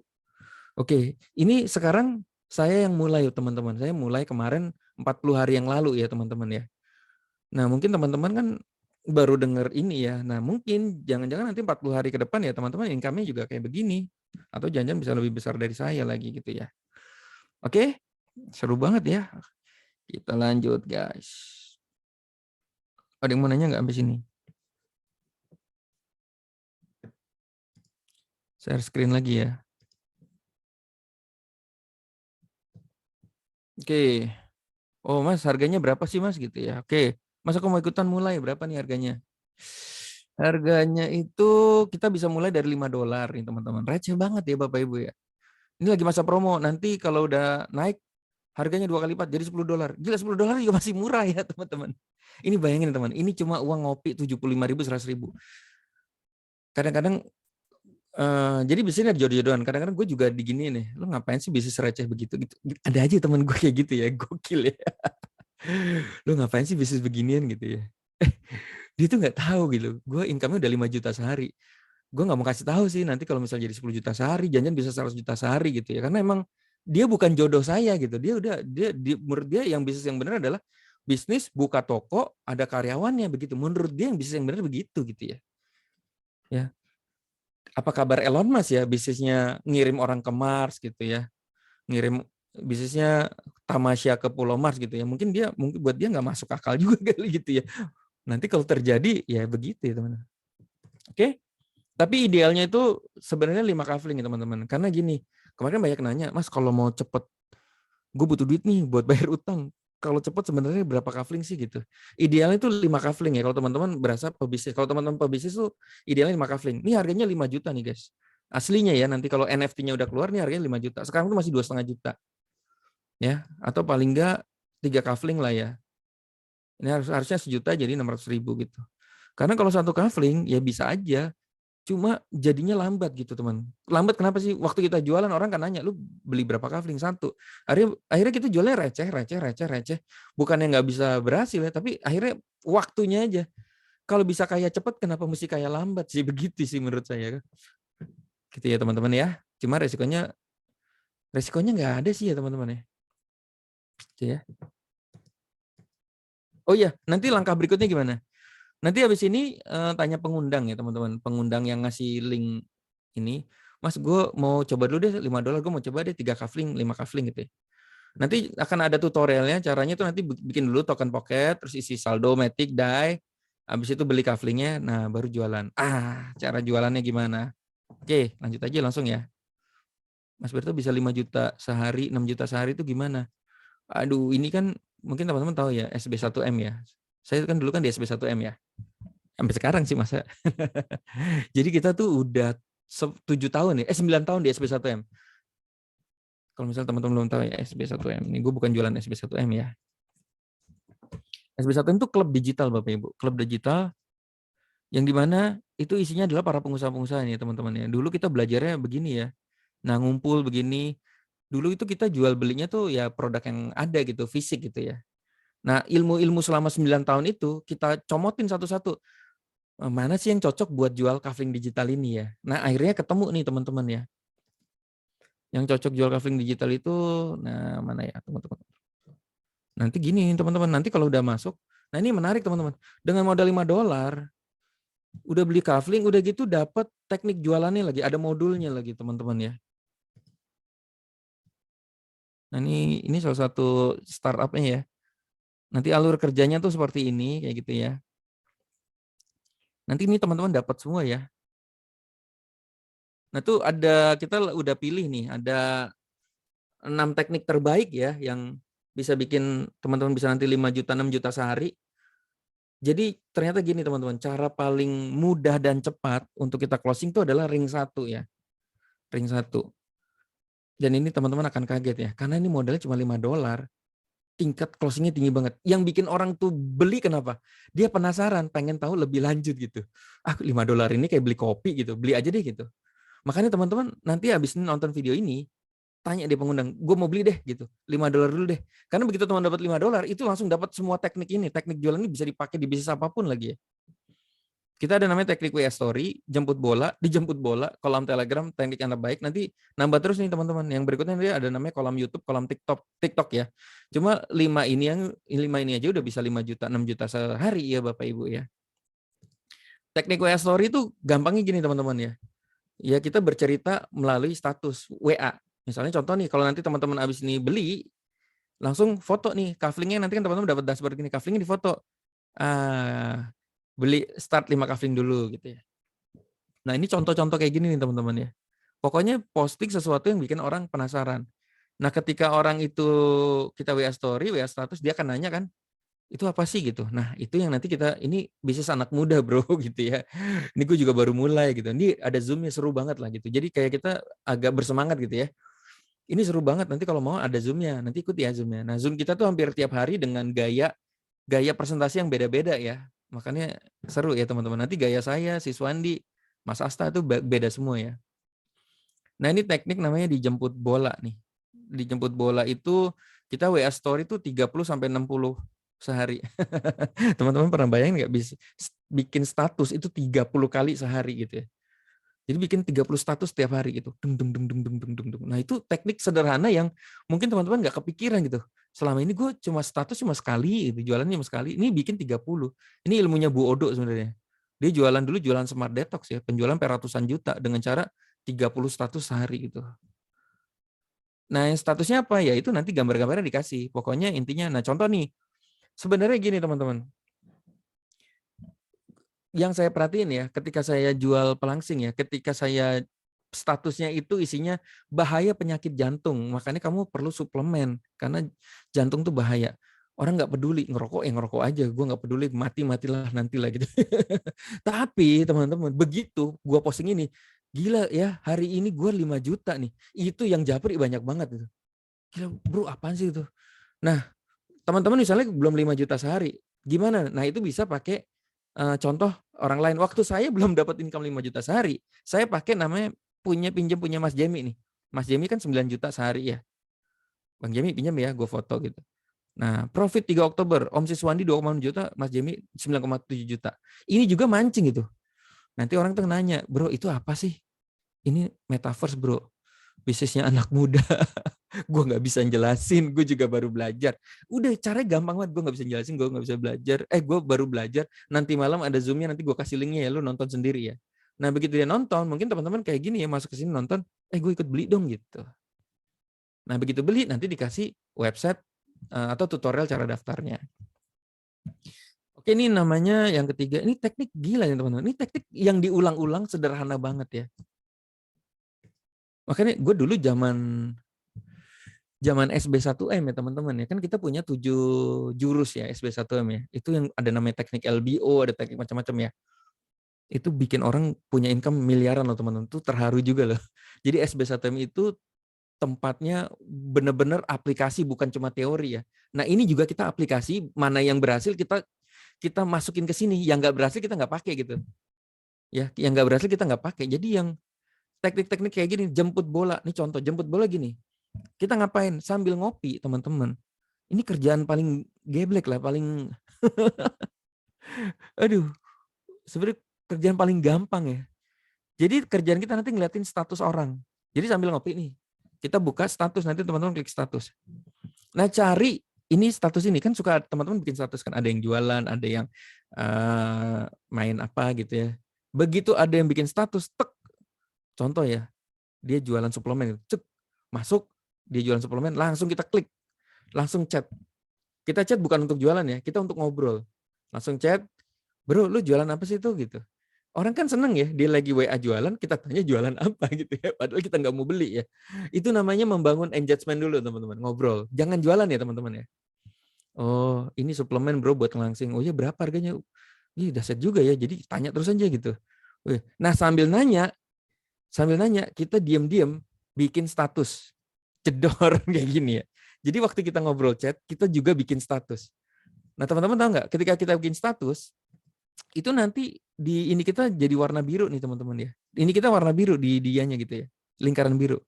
Oke, ini sekarang saya yang mulai teman-teman. Saya mulai kemarin 40 hari yang lalu ya teman-teman ya. Nah mungkin teman-teman kan baru dengar ini ya. Nah mungkin jangan-jangan nanti 40 hari ke depan ya teman-teman income-nya juga kayak begini. Atau jangan-jangan bisa lebih besar dari saya lagi gitu ya. Oke, seru banget ya. Kita lanjut guys. Ada yang mau nanya nggak sampai sini? Share screen lagi ya. Oke. Oh mas, harganya berapa sih mas gitu ya? Oke. Mas aku mau ikutan mulai, berapa nih harganya? Harganya itu kita bisa mulai dari $5 nih teman-teman. Receh banget ya Bapak Ibu ya. Ini lagi masa promo. Nanti kalau udah naik harganya 2 kali lipat jadi $10. Gila, $10 juga masih murah ya teman-teman. Ini bayangin teman, ini cuma uang ngopi 75.000, 100.000. Kadang-kadang jadi bisnisnya jodoh-jodohan. Kadang-kadang gue juga digini nih, lu ngapain sih bisnis receh begitu gitu. Ada aja teman gue kayak gitu ya, gokil ya. Lu ngapain sih bisnis beginian gitu ya. Dia tuh nggak tahu gitu. Gue income-nya udah 5 juta sehari. Gue nggak mau kasih tahu sih nanti kalau misalnya jadi 10 juta sehari, jangan bisa 100 juta sehari gitu ya. Karena emang dia bukan jodoh saya gitu. Menurut dia yang bisnis yang benar adalah bisnis buka toko, ada karyawannya begitu. Menurut dia yang bisnis yang benar begitu gitu ya. Ya. Apa kabar Elon Musk ya, bisnisnya ngirim orang ke Mars gitu ya. Ngirim bisnisnya tamasya ke Pulau Mars gitu ya. Mungkin buat dia nggak masuk akal juga kali gitu ya. Nanti kalau terjadi ya begitu ya teman-teman. Oke. Tapi idealnya itu sebenarnya 5 kafling ya teman-teman. Karena gini, kemarin banyak nanya, Mas kalau mau cepet, gue butuh duit nih buat bayar utang. Kalau cepet sebenarnya berapa kafling sih gitu. Idealnya itu 5 kafling ya kalau teman-teman berasa pebisnis. Kalau teman-teman pebisnis tuh idealnya 5 kafling. Ini harganya 5 juta nih guys. Aslinya ya, nanti kalau NFT-nya udah keluar nih harganya 5 juta. Sekarang tuh masih 2,5 juta. Ya, atau paling enggak 3 kafling lah ya. Ini harusnya 1 juta jadi 600.000 gitu. Karena kalau satu kafling ya bisa aja. Cuma jadinya lambat gitu teman. Lambat kenapa sih? Waktu kita jualan orang kan nanya, lu beli berapa kafling? Satu. Akhirnya kita jualnya receh. Bukannya nggak bisa berhasil ya, tapi akhirnya waktunya aja. Kalau bisa kaya cepat, kenapa mesti kaya lambat sih? Begitu sih menurut saya. Gitu ya teman-teman ya. Cuma resikonya nggak ada sih ya teman-teman ya. Gitu ya. Oh iya, nanti langkah berikutnya gimana? Nanti habis ini tanya pengundang ya teman-teman. Pengundang yang ngasih link ini, Mas gue mau coba dulu deh $5, gue mau coba deh 3 kafling, 5 kafling gitu ya. Nanti akan ada tutorialnya, caranya tuh nanti bikin dulu token pocket, terus isi saldo, matic, DAI, habis itu beli kaflingnya, nah baru jualan. Cara jualannya gimana? Oke, lanjut aja langsung ya. Mas Berto bisa 5 juta sehari, 6 juta sehari itu gimana? Aduh, ini kan mungkin teman-teman tahu ya, SB1M ya. Saya kan dulu kan di SB1M ya. Sampai sekarang sih masa. Jadi kita tuh udah 7 tahun ya, 9 tahun di SB1M. Kalau misalnya teman-teman belum tahu ya SB1M, ini gue bukan jualan SB1M ya. SB1M itu klub digital Bapak Ibu, klub digital yang dimana itu isinya adalah para pengusaha-pengusaha nih teman-teman ya. Dulu kita belajarnya begini ya, nah ngumpul begini. Dulu itu kita jual belinya tuh ya produk yang ada gitu, fisik gitu ya. Nah ilmu-ilmu selama 9 tahun itu kita comotin satu-satu. Mana sih yang cocok buat jual kafling digital ini ya. Nah akhirnya ketemu nih teman-teman ya. Yang cocok jual kafling digital itu, nah mana ya teman-teman. Nanti gini teman-teman, nanti kalau udah masuk, nah ini menarik teman-teman. Dengan modal $5, udah beli kafling, udah gitu dapat teknik jualannya lagi, ada modulnya lagi teman-teman ya. Nah ini salah satu startupnya ya. Nanti alur kerjanya tuh seperti ini, kayak gitu ya. Nanti ini teman-teman dapat semua ya. Nah tuh kita udah pilih nih, ada 6 teknik terbaik ya, yang bisa bikin teman-teman bisa nanti 5 juta, 6 juta sehari. Jadi ternyata gini teman-teman, cara paling mudah dan cepat untuk kita closing itu adalah ring 1 ya. Ring 1. Dan ini teman-teman akan kaget ya, karena ini modalnya cuma $5, tingkat closingnya tinggi banget. Yang bikin orang tuh beli kenapa? Dia penasaran, pengen tahu lebih lanjut gitu. $5 ini kayak beli kopi gitu, beli aja deh gitu. Makanya teman-teman nanti habis nonton video ini, tanya deh pengundang, gue mau beli deh gitu, $5 dulu deh. Karena begitu teman dapat $5, itu langsung dapat semua teknik ini. Teknik jualan ini bisa dipakai di bisnis apapun lagi ya. Kita ada namanya teknik WA Story, dijemput bola, kolom Telegram, teknik yang terbaik. Nanti nambah terus nih teman-teman. Yang berikutnya dia ada namanya kolom YouTube, kolom TikTok ya. Cuma 5 ini aja udah bisa 5 juta, 6 juta sehari ya Bapak Ibu ya. Teknik WA Story itu gampangnya gini teman-teman ya. Ya kita bercerita melalui status WA. Misalnya contoh nih, kalau nanti teman-teman abis ini beli, langsung foto nih kaflingnya, nanti kan teman-teman dapat dashboard gini, kaflingnya di foto. Beli start 5 kafling dulu gitu ya. Nah ini contoh-contoh kayak gini nih teman-teman ya. Pokoknya posting sesuatu yang bikin orang penasaran. Nah ketika orang itu kita WA story, WA status, dia akan nanya kan, Itu apa sih gitu. Nah, itu yang nanti kita, ini bisnis anak muda bro gitu ya. Ini gue juga baru mulai gitu. Ini ada Zoom-nya seru banget lah gitu. Jadi kayak kita agak bersemangat gitu ya. Ini seru banget, nanti kalau mau ada Zoom-nya, nanti ikut ya Zoom-nya. Nah, Zoom kita tuh hampir tiap hari dengan gaya presentasi yang beda-beda ya. Makanya seru ya teman-teman. Nanti gaya saya, si Swandi, Mas Asta itu beda semua ya. Nah, ini teknik namanya dijemput bola nih. Dijemput bola itu kita WA story itu 30 sampai 60 sehari. Teman-teman pernah bayangin nggak bisa bikin status itu 30 kali sehari gitu ya. Jadi bikin 30 status setiap hari gitu. Dung, dung, dung, dung, dung, dung, dung, dung. Nah, itu teknik sederhana yang mungkin teman-teman nggak kepikiran gitu. Selama ini gue cuma status cuma sekali, gitu. Jualannya cuma sekali. Ini bikin 30. Ini ilmunya Bu Odo sebenarnya. Dia jualan dulu jualan Smart Detox ya, penjualan per ratusan juta dengan cara 30 status sehari gitu. Nah, yang statusnya apa? Ya itu nanti gambar-gambarnya dikasih. Pokoknya intinya, nah contoh nih, sebenarnya gini teman-teman. Yang saya perhatiin ya, ketika saya jual pelangsing ya, ketika saya statusnya itu isinya bahaya penyakit jantung, makanya kamu perlu suplemen karena jantung tuh bahaya. Orang nggak peduli ngerokok, ngerokok aja, gue nggak peduli matilah nantilah gitu. Tapi teman-teman begitu gue posting ini, gila ya hari ini gue 5 juta nih, itu yang japri banyak banget itu. Gila bro apaan sih itu? Nah teman-teman misalnya belum 5 juta sehari, gimana? Nah itu bisa pakai contoh orang lain. Waktu saya belum dapat income 5 juta sehari, saya pakai namanya pinjam punya Mas Jemi nih. Mas Jemi kan 9 juta sehari ya. Bang Jemi pinjam ya, gue foto gitu. Nah, profit 3 Oktober, Om Siswandi 2,6 juta, Mas Jemi 9,7 juta. Ini juga mancing gitu. Nanti orang tuh nanya, bro itu apa sih? Ini metaverse bro, bisnisnya anak muda. Gue nggak bisa jelasin, gue juga baru belajar. Udah caranya gampang banget, gue nggak bisa jelasin, gue nggak bisa belajar. Gue baru belajar, nanti malam ada Zoom-nya, nanti gue kasih linknya ya, lu nonton sendiri ya. Nah begitu dia nonton, mungkin teman-teman kayak gini ya, masuk ke sini nonton, gue ikut beli dong gitu. Nah begitu beli, nanti dikasih website atau tutorial cara daftarnya. Oke, ini namanya yang ketiga, ini teknik gila ya teman-teman. Ini teknik yang diulang-ulang sederhana banget ya. Makanya gue dulu zaman SB1M ya teman-teman ya, kan kita punya 7 jurus ya SB1M ya. Itu yang ada namanya teknik LBO, ada teknik macam-macam ya. Itu bikin orang punya income miliaran loh teman-teman. Itu terharu juga loh. Jadi SB1M itu tempatnya benar-benar aplikasi bukan cuma teori ya. Nah, ini juga kita aplikasi, mana yang berhasil kita masukin ke sini, yang nggak berhasil kita nggak pakai gitu. Ya, yang nggak berhasil kita nggak pakai. Jadi yang teknik-teknik kayak gini, jemput bola. Nih contoh, jemput bola gini. Kita ngapain? Sambil ngopi, teman-teman. Ini kerjaan paling geblek lah, paling aduh, sebenarnya kerjaan paling gampang ya. Jadi kerjaan kita nanti ngeliatin status orang. Jadi sambil ngopi nih, kita buka status, nanti teman-teman klik status. Nah cari, ini status ini kan suka teman-teman bikin status kan, ada yang jualan, ada yang main apa gitu ya. Begitu ada yang bikin status, tek, contoh ya, dia jualan suplemen, cek, masuk, dia jualan suplemen, langsung kita klik, langsung chat. Kita chat bukan untuk jualan ya, kita untuk ngobrol. Langsung chat, bro lu jualan apa sih itu gitu. Orang kan seneng ya, dia lagi WA jualan, kita tanya jualan apa gitu ya. Padahal kita nggak mau beli ya. Itu namanya membangun engagement dulu teman-teman, ngobrol. Jangan jualan ya teman-teman ya. Oh ini suplemen bro buat ngelangsing. Oh iya berapa harganya? Ih dahsyat juga ya, jadi tanya terus aja gitu. Nah sambil nanya kita diam-diam bikin status. Cedor kayak gini ya. Jadi waktu kita ngobrol chat, kita juga bikin status. Nah teman-teman tahu nggak, ketika kita bikin status, itu nanti di ini kita jadi warna biru nih teman-teman ya. Ini kita warna biru di dianya gitu ya, lingkaran biru.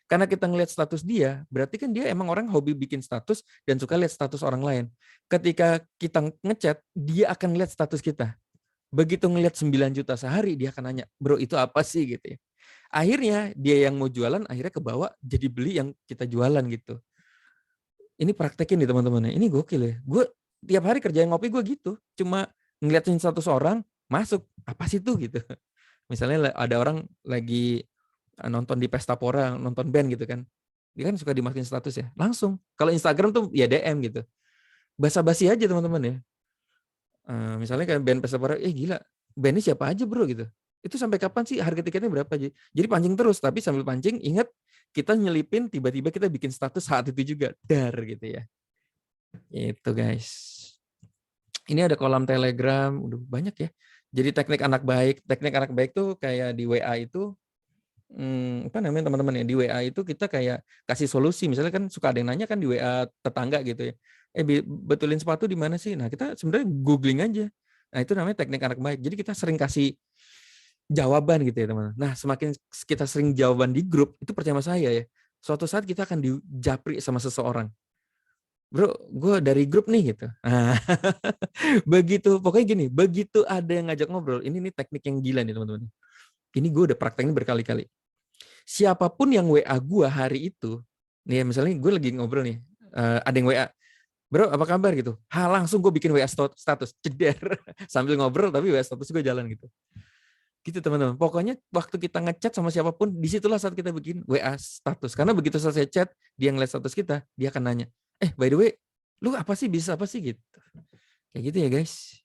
Karena kita ngelihat status dia, berarti kan dia emang orang hobi bikin status dan suka lihat status orang lain. Ketika kita ngechat, dia akan lihat status kita. Begitu ngelihat 9 juta sehari, dia akan nanya, bro itu apa sih gitu ya. Akhirnya dia yang mau jualan, akhirnya kebawa jadi beli yang kita jualan gitu. Ini praktekin nih teman-teman. Ini gokil ya. Gue tiap hari kerjain ngopi gue gitu. Cuma ngeliatin status orang, masuk. Apa sih tuh gitu. Misalnya ada orang lagi nonton di Pesta Pora, nonton band gitu kan. Dia kan suka dimasukin status ya. Langsung. Kalau Instagram tuh ya DM gitu. Basa-basi aja teman-teman ya. Misalnya kayak band Pesta Pora, gila. Bandnya siapa aja bro gitu. Itu sampai kapan sih harga tiketnya berapa aja? Jadi pancing terus. Tapi sambil pancing ingat kita nyelipin tiba-tiba kita bikin status saat itu juga. Dar gitu ya. Itu guys. Ini ada kolom Telegram, udah banyak ya. Jadi teknik anak baik tuh kayak di WA itu, apa namanya teman-teman ya, di WA itu kita kayak kasih solusi. Misalnya kan suka ada yang nanya kan di WA tetangga gitu ya. Betulin sepatu di mana sih? Nah kita sebenarnya googling aja. Nah itu namanya teknik anak baik. Jadi kita sering kasih jawaban gitu ya teman-teman. Nah semakin kita sering jawaban di grup, itu percaya sama saya ya, suatu saat kita akan dijapri sama seseorang. Bro, gue dari grup nih gitu. Nah, begitu, pokoknya gini, begitu ada yang ngajak ngobrol, ini nih teknik yang gila nih teman-teman. Ini gue udah praktekin berkali-kali. Siapapun yang WA gue hari itu, nih misalnya gue lagi ngobrol nih, ada yang WA, bro apa kabar gitu. Langsung gue bikin WA status, ceder. Sambil ngobrol tapi WA status gue jalan gitu. Gitu teman-teman. Pokoknya waktu kita ngechat sama siapapun, disitulah saat kita bikin WA status. Karena begitu selesai chat, dia ngeliat status kita, dia akan nanya, by the way, lu apa sih, bisa apa sih gitu. Kayak gitu ya guys.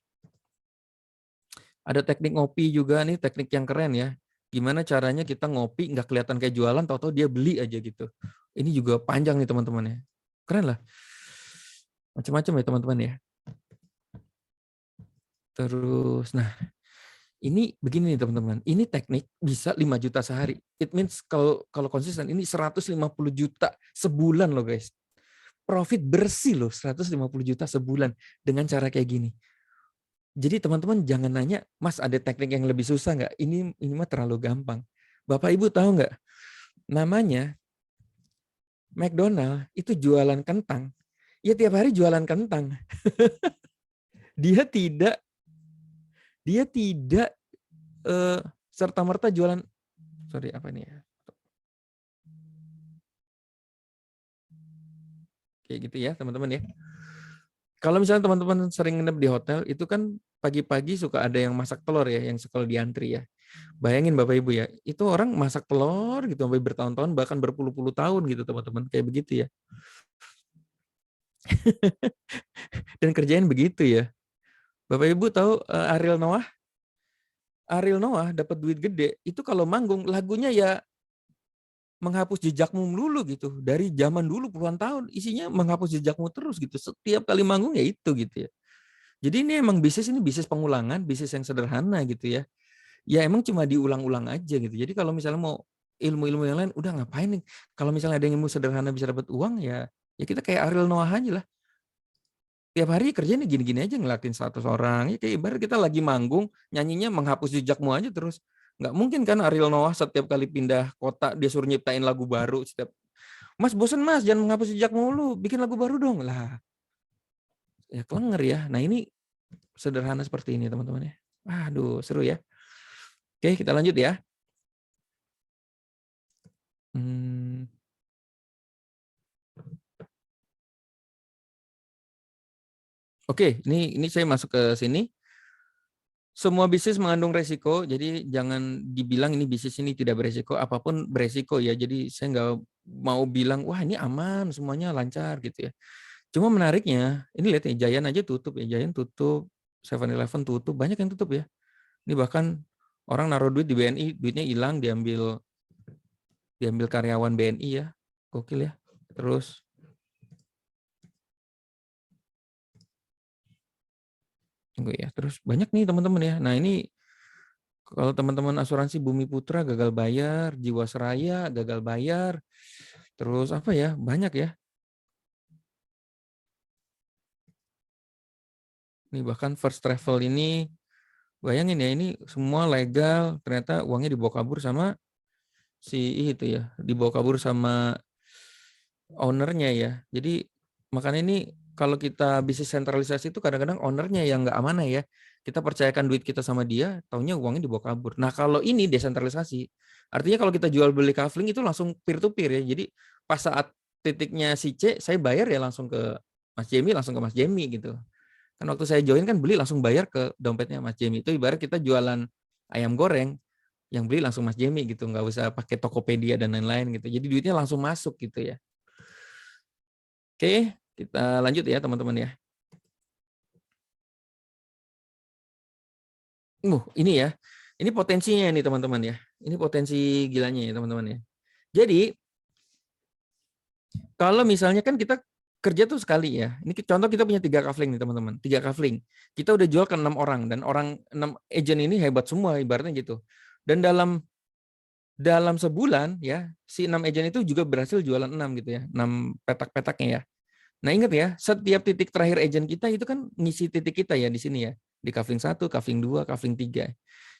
Ada teknik ngopi juga nih, teknik yang keren ya. Gimana caranya kita ngopi nggak kelihatan kayak jualan, tahu-tahu dia beli aja gitu. Ini juga panjang nih teman-teman ya. Keren lah. Macam-macam ya teman-teman ya. Terus, nah ini begini nih teman-teman. Ini teknik bisa 5 juta sehari. It means kalau konsisten ini 150 juta sebulan loh guys. Profit bersih loh 150 juta sebulan dengan cara kayak gini. Jadi teman-teman jangan nanya, Mas ada teknik yang lebih susah nggak? Ini mah terlalu gampang. Bapak Ibu tahu nggak? Namanya McDonald itu jualan kentang. Ya tiap hari jualan kentang. Dia tidak serta-merta jualan. Sorry apa ini ya? Kayak gitu ya teman-teman ya. Kalau misalnya teman-teman sering nginep di hotel, itu kan pagi-pagi suka ada yang masak telur ya, yang suka diantri ya. Bayangin Bapak Ibu ya, itu orang masak telur gitu sampai bertahun-tahun, bahkan berpuluh-puluh tahun gitu teman-teman, kayak begitu ya. Dan kerjain begitu ya. Bapak Ibu tahu Ariel Noah? Ariel Noah dapat duit gede, itu kalau manggung lagunya ya menghapus jejakmu dulu gitu. Dari zaman dulu puluhan tahun isinya menghapus jejakmu terus gitu. Setiap kali manggung ya itu gitu ya. Jadi ini emang bisnis pengulangan, bisnis yang sederhana gitu ya. Ya emang cuma diulang-ulang aja gitu. Jadi kalau misalnya mau ilmu-ilmu yang lain, udah ngapain nih? Kalau misalnya ada ilmu sederhana bisa dapat uang ya kita kayak Ariel Noah aja lah. Tiap hari kerjanya gini-gini aja ngeliatin 100 orang. Ya kayak ibarat kita lagi manggung, nyanyinya menghapus jejakmu aja terus. Nggak mungkin kan Ariel Noah setiap kali pindah kota dia suruh nyiptain lagu baru setiap. Mas bosen mas, jangan menghapus jejak mulu, bikin lagu baru dong lah. Ya kelenger ya. Nah ini sederhana seperti ini teman-teman ya. Aduh seru ya. Oke kita lanjut ya. Oke, ini saya masuk ke sini. Semua bisnis mengandung resiko, jadi jangan dibilang ini bisnis ini tidak beresiko, apapun beresiko ya. Jadi saya nggak mau bilang, wah ini aman, semuanya lancar gitu ya. Cuma menariknya, ini lihat ya, Giant aja tutup ya, Giant tutup, 7-Eleven tutup, banyak yang tutup ya. Ini bahkan orang naruh duit di BNI, duitnya hilang, diambil karyawan BNI ya, gokil ya. Terus tunggu ya, terus banyak nih teman-teman ya. Nah ini kalau teman-teman asuransi Bumi Putra gagal bayar, Jiwasraya gagal bayar, terus apa ya, banyak ya. Ini bahkan First Travel ini, bayangin ya, ini semua legal, ternyata uangnya dibawa kabur sama si itu ya, dibawa kabur sama ownernya ya. Jadi makanya ini kalau kita bisnis sentralisasi itu kadang-kadang ownernya yang nggak amanah ya. Kita percayakan duit kita sama dia, taunya uangnya dibawa kabur. Nah kalau ini desentralisasi, artinya kalau kita jual beli kafling itu langsung peer to peer ya. Jadi pas saat titiknya si C, saya bayar ya langsung ke Mas Jamie, langsung ke Mas Jamie gitu. Kan waktu saya join kan beli langsung bayar ke dompetnya Mas Jamie. Itu ibarat kita jualan ayam goreng, yang beli langsung Mas Jamie gitu, nggak usah pakai Tokopedia dan lain-lain gitu. Jadi duitnya langsung masuk gitu ya. Oke, kita lanjut ya teman-teman ya. Ini ya. Ini potensinya nih teman-teman ya. Ini potensi gilanya ya teman-teman ya. Jadi kalau misalnya kan kita kerja tuh sekali ya. Ini contoh kita punya 3 kafling nih teman-teman. 3 kafling. Kita udah jual ke 6 orang dan 6 agent ini hebat semua ibaratnya gitu. Dan dalam sebulan ya, si 6 agent itu juga berhasil jualan 6 gitu ya. 6 petak-petaknya ya. Nah, ingat ya, setiap titik terakhir agent kita itu kan ngisi titik kita ya di sini ya. Di kafling 1, kafling 2, kafling 3.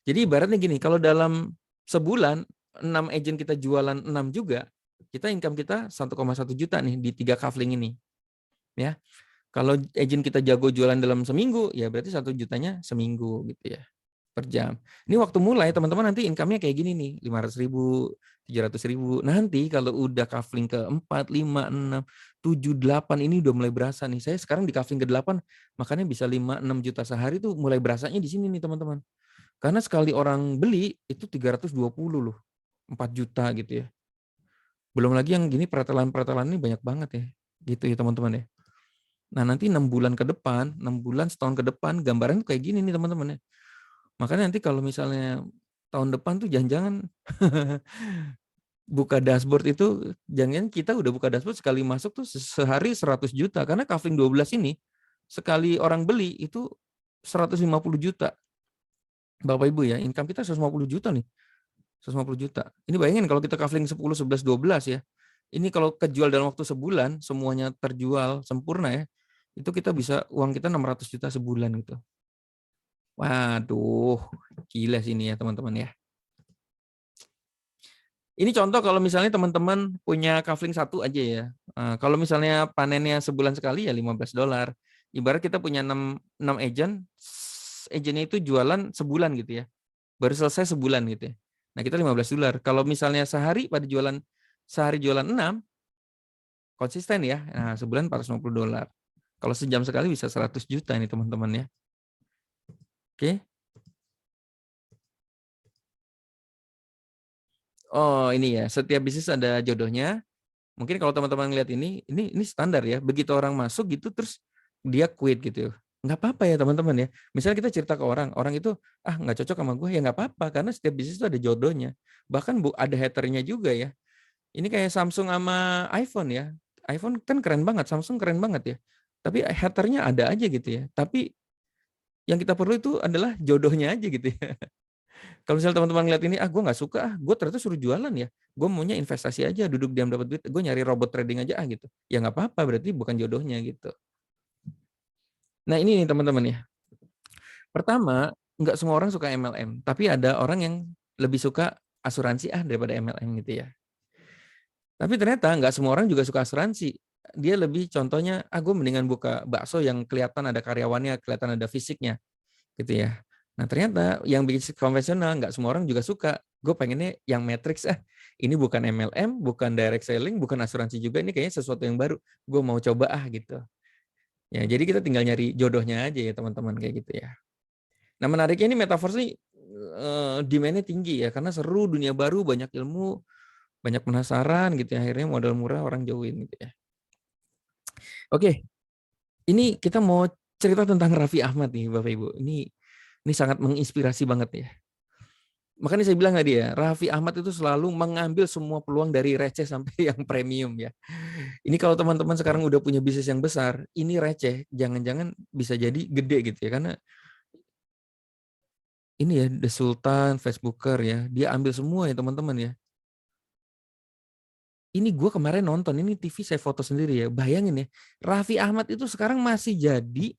Jadi ibaratnya gini, kalau dalam sebulan 6 agent kita jualan 6 juga, kita income kita 1,1 juta nih di 3 kafling ini. Ya. Kalau agent kita jago jualan dalam seminggu, ya berarti 1 jutanya seminggu gitu ya, per jam. Ini waktu mulai teman-teman nanti income-nya kayak gini nih, 500.000, 700.000. Nanti kalau udah kafling ke 4, 5, 6, 7, 8 ini udah mulai berasa nih. Saya sekarang di kafling ke-8 makanya bisa 5, 6 juta sehari tuh mulai berasanya di sini nih teman-teman. Karena sekali orang beli itu 320 loh, 4 juta gitu ya. Belum lagi yang gini pertelan-pertelan ini banyak banget ya. Gitu ya teman-teman ya. Nah, nanti 6 bulan ke depan, 6 bulan, setahun ke depan, gambaran kayak gini nih teman-teman ya. Makanya nanti kalau misalnya tahun depan tuh jangan-jangan buka dashboard itu, jangan kita udah buka dashboard sekali masuk tuh sehari 100 juta. Karena kafling 12 ini, sekali orang beli itu 150 juta. Bapak Ibu ya, income kita 150 juta nih. 150 juta. Ini bayangin kalau kita kafling 10, 11, 12 ya. Ini kalau kejual dalam waktu sebulan, semuanya terjual sempurna ya, itu kita bisa, uang kita 600 juta sebulan gitu. Waduh, gila sih ini ya teman-teman ya. Ini contoh kalau misalnya teman-teman punya kafling 1 aja ya. Kalau misalnya panennya sebulan sekali ya $15. Ibarat kita punya 6 agent, agentnya itu jualan sebulan gitu ya. Baru selesai sebulan gitu ya. Nah, kita $15. Kalau misalnya sehari jualan 6, konsisten ya. Nah, sebulan $450. Kalau sejam sekali bisa 100 juta nih teman-teman ya. Oke. Oh, ini ya, setiap bisnis ada jodohnya. Mungkin kalau teman-teman ngeliat ini standar ya. Begitu orang masuk gitu terus dia quit gitu. Nggak apa-apa ya teman-teman ya. Misalnya kita cerita ke orang itu nggak cocok sama gue, ya nggak apa-apa karena setiap bisnis itu ada jodohnya. Bahkan ada haternya juga ya. Ini kayak Samsung sama iPhone ya. iPhone kan keren banget, Samsung keren banget ya. Tapi haternya ada aja gitu ya. Tapi yang kita perlu itu adalah jodohnya aja gitu ya. Kalau misalnya teman-teman ngeliat ini, gue nggak suka, gue ternyata suruh jualan ya. Gue maunya investasi aja, duduk diam dapat duit, gue nyari robot trading aja gitu. Ya nggak apa-apa, berarti bukan jodohnya gitu. Nah ini nih teman-teman ya. Pertama, nggak semua orang suka MLM, tapi ada orang yang lebih suka asuransi daripada MLM gitu ya. Tapi ternyata nggak semua orang juga suka asuransi. Dia lebih contohnya, gue mendingan buka bakso yang kelihatan ada karyawannya, kelihatan ada fisiknya gitu ya. Nah ternyata yang bisnis konvensional nggak semua orang juga suka. Gue pengennya yang matrix, ini bukan MLM, bukan direct selling, bukan asuransi juga, ini kayaknya sesuatu yang baru. Gue mau coba gitu. Ya jadi kita tinggal nyari jodohnya aja ya teman-teman kayak gitu ya. Nah menariknya ini metaverse ini demand-nya tinggi ya karena seru, dunia baru, banyak ilmu, banyak penasaran gitu ya. Akhirnya modal murah orang join gitu ya. Oke, ini kita mau cerita tentang Raffi Ahmad nih Bapak Ibu. Ini sangat menginspirasi banget ya. Makanya saya bilang tadi ya, Raffi Ahmad itu selalu mengambil semua peluang dari receh sampai yang premium ya. Ini kalau teman-teman sekarang udah punya bisnis yang besar, ini receh, jangan-jangan bisa jadi gede gitu ya. Karena ini ya, The Sultan, Facebooker ya, dia ambil semua ya teman-teman ya. Ini gue kemarin nonton, ini TV saya foto sendiri ya, bayangin ya, Raffi Ahmad itu sekarang masih jadi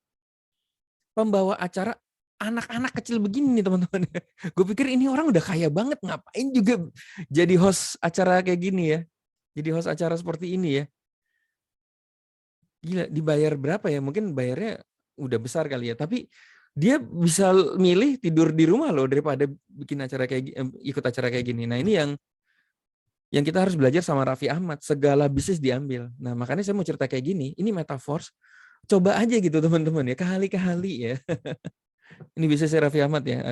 pembawa acara anak-anak kecil begini nih teman-teman. Gue pikir ini orang udah kaya banget, ngapain juga jadi host acara kayak gini ya. Jadi host acara seperti ini ya. Gila, dibayar berapa ya? Mungkin bayarnya udah besar kali ya. Tapi dia bisa milih tidur di rumah loh daripada bikin acara ikut acara kayak gini. Nah ini yang kita harus belajar sama Raffi Ahmad. Segala bisnis diambil. Nah makanya saya mau cerita kayak gini. Ini metaverse. Coba aja gitu teman-teman ya. Kali-kali ya. Ini bisnis Raffi Ahmad ya.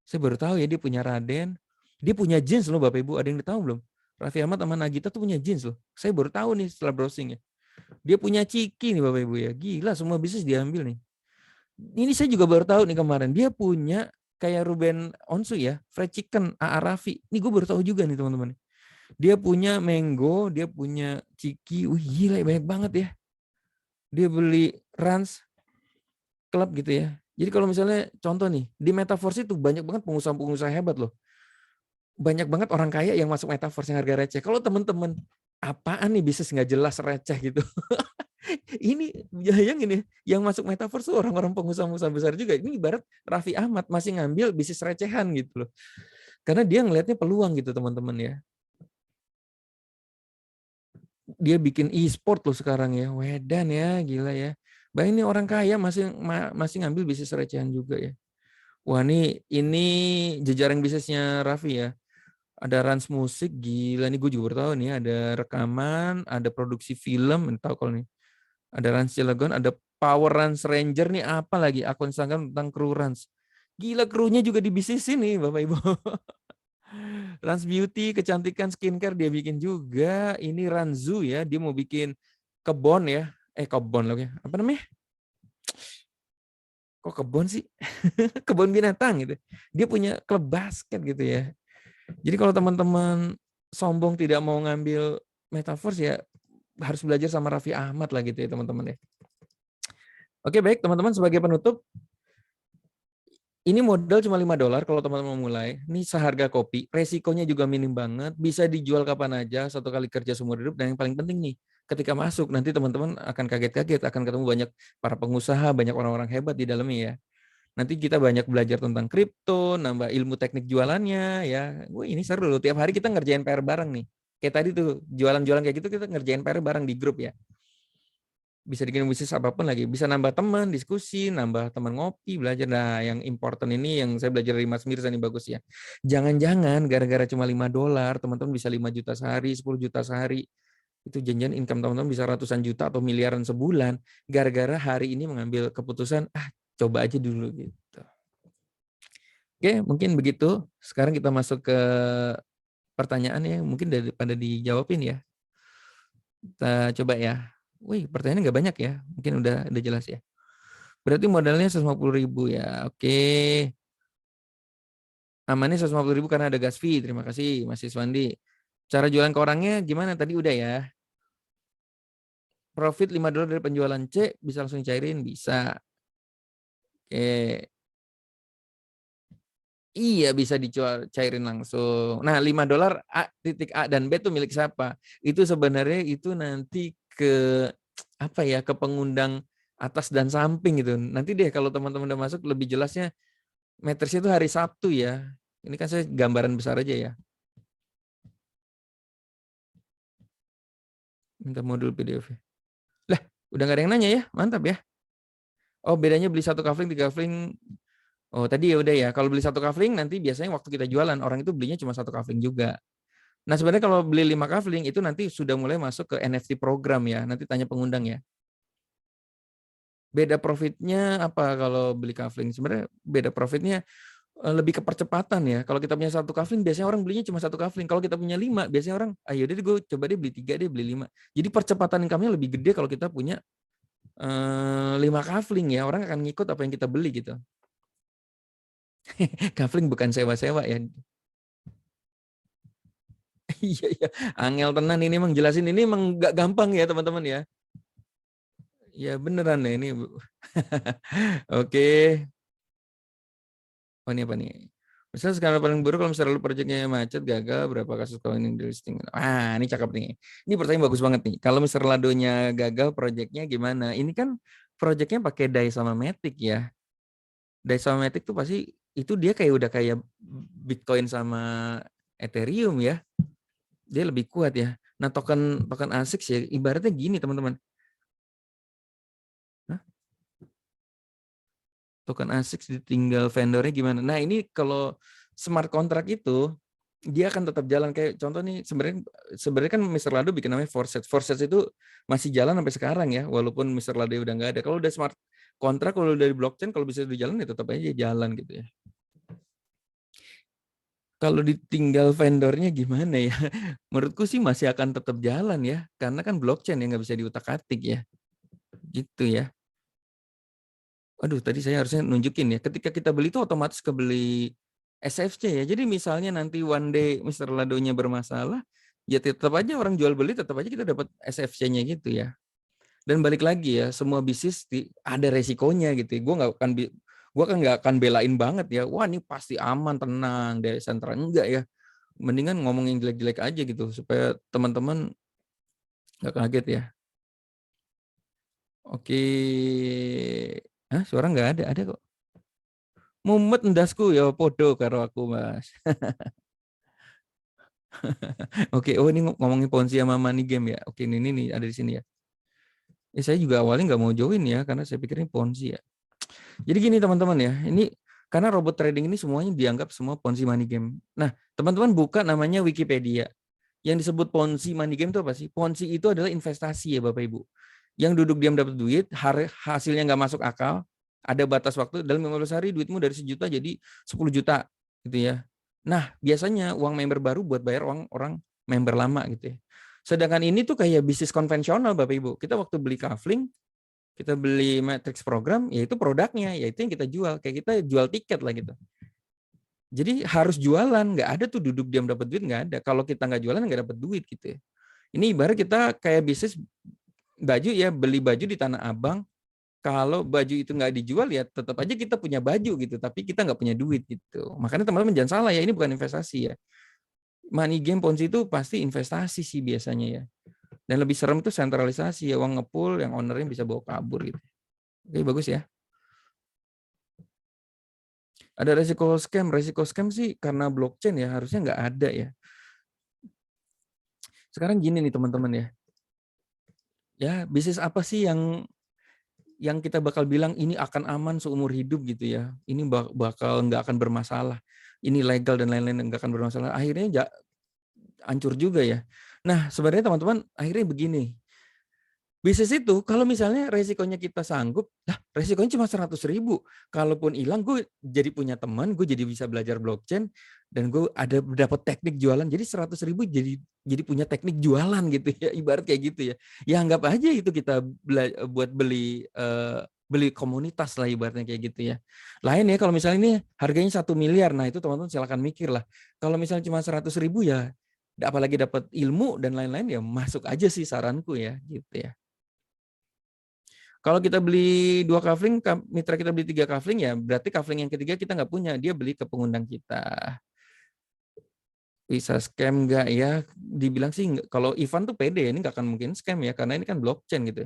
Saya baru tahu ya dia punya Raden. Dia punya jeans loh Bapak Ibu. Ada yang tahu belum? Raffi Ahmad sama Nagita tuh punya jeans loh. Saya baru tahu nih setelah browsing ya. Dia punya Ciki nih Bapak Ibu ya. Gila semua bisnis diambil nih. Ini saya juga baru tahu nih kemarin. Dia punya kayak Ruben Onsu ya. Fried chicken AA Raffi. Ini gue baru tahu juga nih teman-teman. Dia punya Mango. Dia punya Ciki. Wih gila banyak banget ya. dia beli Rans Club gitu ya. Jadi kalau misalnya contoh nih, di Metaverse itu banyak banget pengusaha-pengusaha hebat loh. Banyak banget orang kaya yang masuk Metaverse yang harga receh. Kalau teman-teman, apaan nih bisnis nggak jelas receh gitu. Ini bayangin ya, yang masuk Metaverse tuh orang-orang pengusaha-pengusaha besar juga. Ini ibarat Raffi Ahmad masih ngambil bisnis recehan gitu loh. Karena dia ngelihatnya peluang gitu teman-teman ya. Dia bikin e-sport loh sekarang ya. Wedan ya, gila ya. Bayangin nih orang kaya masih ngambil bisnis recehan juga ya. Wah ini jejaring bisnisnya Raffi ya. Ada Rans Musik, gila nih gue juga baru tahu nih. Ada rekaman, ada produksi film, tahu kalau nih. Ada Rans Cilegon, ada Power Rans Ranger nih apa lagi? Akun Instagram tentang kru Rans. Gila krunya juga di bisnis ini Bapak Ibu. Rans Beauty, kecantikan skincare dia bikin juga. Ini Ranzu ya, dia mau bikin kebon ya. Kebon lagi. Apa namanya? Kok kebon sih? Kebun binatang gitu. Dia punya klub basket gitu ya. Jadi kalau teman-teman sombong tidak mau ngambil metaverse ya harus belajar sama Raffi Ahmad lah gitu ya teman-teman ya. Oke baik teman-teman, sebagai penutup, ini modal cuma $5 kalau teman-teman mau mulai. Ini seharga kopi, resikonya juga minim banget, bisa dijual kapan aja, 1 kali kerja seumur hidup, dan yang paling penting nih, ketika masuk nanti teman-teman akan kaget-kaget, akan ketemu banyak para pengusaha, banyak orang-orang hebat di dalamnya ya. Nanti kita banyak belajar tentang kripto, nambah ilmu teknik jualannya ya. Wah, ini seru loh. Tiap hari kita ngerjain PR bareng nih. Kayak tadi tuh, jualan-jualan kayak gitu kita ngerjain PR bareng di grup ya. Bisa bikin bisnis apapun lagi. Bisa nambah teman, diskusi, nambah teman ngopi, belajar. Nah, yang important ini yang saya belajar dari Mas Mirza nih bagus ya. Jangan-jangan gara-gara cuma $5, teman-teman bisa 5 juta sehari, 10 juta sehari. Itu janjian income teman-teman bisa ratusan juta atau miliaran sebulan. Gara-gara hari ini mengambil keputusan, coba aja dulu gitu. Oke, mungkin begitu. Sekarang kita masuk ke pertanyaan ya, mungkin daripada dijawabin ya. Kita coba ya. Wih, pertanyaannya nggak banyak ya. Mungkin udah jelas ya. Berarti modalnya 150.000 ya. Oke. Amannya 150.000 karena ada gas fee. Terima kasih Mas Iswandi. Cara jualan ke orangnya gimana? Tadi udah ya. Profit $5 dari penjualan C, bisa langsung cairin? Bisa. Oke. Iya bisa dijual cairin langsung. Nah $5 titik A dan B itu milik siapa? Itu sebenarnya itu nanti ke apa ya, ke pengundang atas dan samping gitu. Nanti deh kalau teman-teman udah masuk lebih jelasnya matriksnya itu hari Sabtu ya. Ini kan saya gambaran besar aja ya. Minta modul PDF. Lah, udah nggak ada yang nanya ya? Mantap ya. Oh, bedanya beli 1 kafling, 3 kafling. Oh, tadi ya udah ya. Kalau beli 1 kafling nanti biasanya waktu kita jualan orang itu belinya cuma 1 kafling juga. Nah, sebenarnya kalau beli 5 kafling itu nanti sudah mulai masuk ke NFT program ya. Nanti tanya pengundang ya. Beda profitnya apa kalau beli kafling? Sebenarnya beda profitnya lebih ke percepatan ya. Kalau kita punya 1 kafling, biasanya orang belinya cuma 1 kafling. Kalau kita punya 5, biasanya orang, ayo deh gue coba deh beli 3 deh, beli 5. Jadi percepatan income-nya lebih gede kalau kita punya 5 kafling ya. Orang akan ngikut apa yang kita beli gitu. Kafling bukan sewa-sewa ya. Iya, iya. Angel tenan ini emang jelasin ini emang nggak gampang ya teman-teman ya. Ya beneran ya ini. Oke. Oh ini apa nih? Misalnya skala paling buruk kalau misalnya lu proyeknya macet, gagal, berapa kasus kalau ini di listing? Ini cakep nih. Ini pertanyaan bagus banget nih. Kalau misalnya Ladonya gagal proyeknya gimana? Ini kan proyeknya pakai DAI sama Matic ya. DAI sama Matic tuh pasti itu dia kayak udah kayak Bitcoin sama Ethereum ya. Dia lebih kuat ya. Nah, token ASICS ya ibaratnya gini, teman-teman. Token ASICS ditinggal vendornya gimana? Nah, ini kalau smart contract itu dia akan tetap jalan kayak contoh nih sebenarnya kan Mr. Lado bikin namanya Forset. Forset itu masih jalan sampai sekarang ya, walaupun Mr. Lado udah nggak ada. Kalau udah smart contract, kalau dari blockchain, kalau bisa dijalan ya tetap aja jalan gitu ya. Kalau ditinggal vendornya gimana ya? Menurutku sih masih akan tetap jalan ya, karena kan blockchain yang nggak bisa diutak-atik ya, gitu ya. Aduh, tadi saya harusnya nunjukin ya. Ketika kita beli itu otomatis kebeli SFC ya. Jadi misalnya nanti one day Mr. Ladonya bermasalah, ya tetap aja orang jual beli tetap aja kita dapat SFC-nya gitu ya. Dan balik lagi ya, semua bisnis ada resikonya gitu. Gue kan nggak akan belain banget ya. Wah ini pasti aman, tenang, daya sentra enggak ya. Mendingan ngomong yang jelek-jelek aja gitu supaya teman-teman nggak kaget ya. Oke, suara nggak ada kok. Mumet ndasku ya podo karo aku mas. Oke, oh ini ngomongin Ponzi sama money game ya. Oke, ini nih ada di sini ya. Saya juga awalnya nggak mau join ya karena saya pikir ini Ponzi ya. Jadi gini teman-teman ya, ini karena robot trading ini semuanya dianggap semua Ponzi money game. Nah, teman-teman buka namanya Wikipedia. Yang disebut Ponzi money game itu apa sih? Ponzi itu adalah investasi ya Bapak Ibu. Yang duduk diam dapat duit, hasilnya nggak masuk akal, ada batas waktu, dalam 15 hari duitmu dari 1 juta jadi 10 juta gitu ya. Nah, biasanya uang member baru buat bayar uang orang member lama gitu ya. Sedangkan ini tuh kayak bisnis konvensional Bapak Ibu. Kita waktu beli kafling, kita beli matrix program, yaitu produknya, yaitu yang kita jual. Kayak kita jual tiket lah gitu. Jadi harus jualan, nggak ada tuh duduk diam dapat duit, nggak ada. Kalau kita nggak jualan nggak dapat duit gitu ya. Ini ibarat kita kayak bisnis baju ya, beli baju di Tanah Abang, kalau baju itu nggak dijual ya tetap aja kita punya baju gitu, tapi kita nggak punya duit gitu. Makanya teman-teman jangan salah ya, ini bukan investasi ya. Money game Ponzi itu pasti investasi sih biasanya ya. Dan lebih serem itu sentralisasi ya, uang ngepul yang ownernya bisa bawa kabur gitu. Oke, bagus ya. Ada resiko scam sih karena blockchain ya, harusnya nggak ada ya. Sekarang gini nih teman-teman ya. Ya, bisnis apa sih yang kita bakal bilang ini akan aman seumur hidup gitu ya. Ini bakal nggak akan bermasalah. Ini legal dan lain-lain nggak akan bermasalah. Akhirnya hancur juga ya. Nah, sebenarnya teman-teman akhirnya begini. Bisnis itu kalau misalnya resikonya kita sanggup, resikonya cuma 100.000. Kalaupun hilang, gue jadi punya teman, gue jadi bisa belajar blockchain, dan gue ada dapat teknik jualan. Jadi 100.000 jadi punya teknik jualan gitu ya, ibarat kayak gitu ya. Ya anggap aja itu kita buat beli komunitas lah ibaratnya kayak gitu ya. Lain ya kalau misalnya ini harganya 1 miliar, nah itu teman-teman silakan mikir lah. Kalau misalnya cuma 100.000 ya, apalagi dapat ilmu dan lain-lain ya masuk aja sih saranku ya gitu ya. Kalau kita beli 2 kafling, mitra kita beli 3 kafling ya berarti kafling yang ketiga kita nggak punya, dia beli ke pengundang kita. Bisa scam nggak ya? Dibilang sih kalau Ivan tuh pede, ini nggak akan mungkin scam ya karena ini kan blockchain gitu.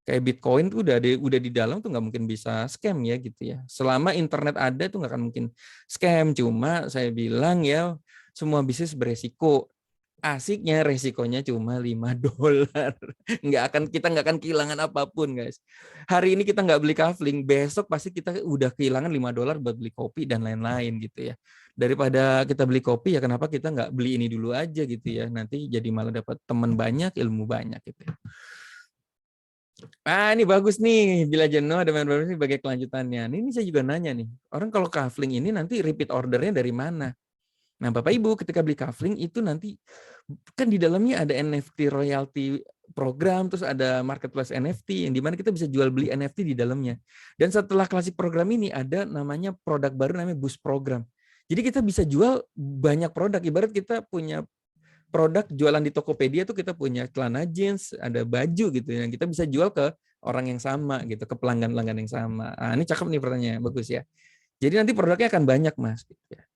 Kayak Bitcoin tuh udah di dalam tuh nggak mungkin bisa scam ya gitu ya. Selama internet ada tuh nggak akan mungkin scam. Cuma saya bilang ya semua bisnis beresiko. Asiknya resikonya cuma $5. Kita nggak akan kehilangan apapun guys. Hari ini kita nggak beli kafling, besok pasti kita udah kehilangan $5 buat beli kopi dan lain-lain gitu ya. Daripada kita beli kopi ya kenapa kita nggak beli ini dulu aja gitu ya. Nanti jadi malah dapat teman banyak, ilmu banyak gitu ya. Ini bagus nih. Bila jenuh ada main baru ini sebagai kelanjutannya. Ini saya juga nanya nih. Orang kalau kafling ini nanti repeat ordernya dari mana? Nah, Bapak Ibu ketika beli kafling itu nanti kan di dalamnya ada NFT royalty program, terus ada marketplace NFT yang dimana kita bisa jual beli NFT di dalamnya. Dan setelah klasik program ini ada namanya produk baru namanya boost program. Jadi kita bisa jual banyak produk. Ibarat kita punya produk jualan di Tokopedia tuh kita punya celana jeans, ada baju gitu yang kita bisa jual ke orang yang sama gitu, ke pelanggan-pelanggan yang sama. Ini cakep nih pertanyaannya, bagus ya. Jadi nanti produknya akan banyak Mas. Gitu ya.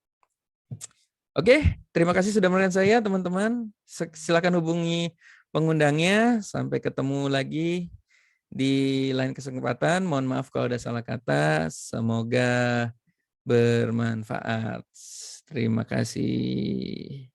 Oke, terima kasih sudah menonton saya teman-teman. Silakan hubungi pengundangnya. Sampai ketemu lagi di lain kesempatan. Mohon maaf kalau ada salah kata. Semoga bermanfaat. Terima kasih.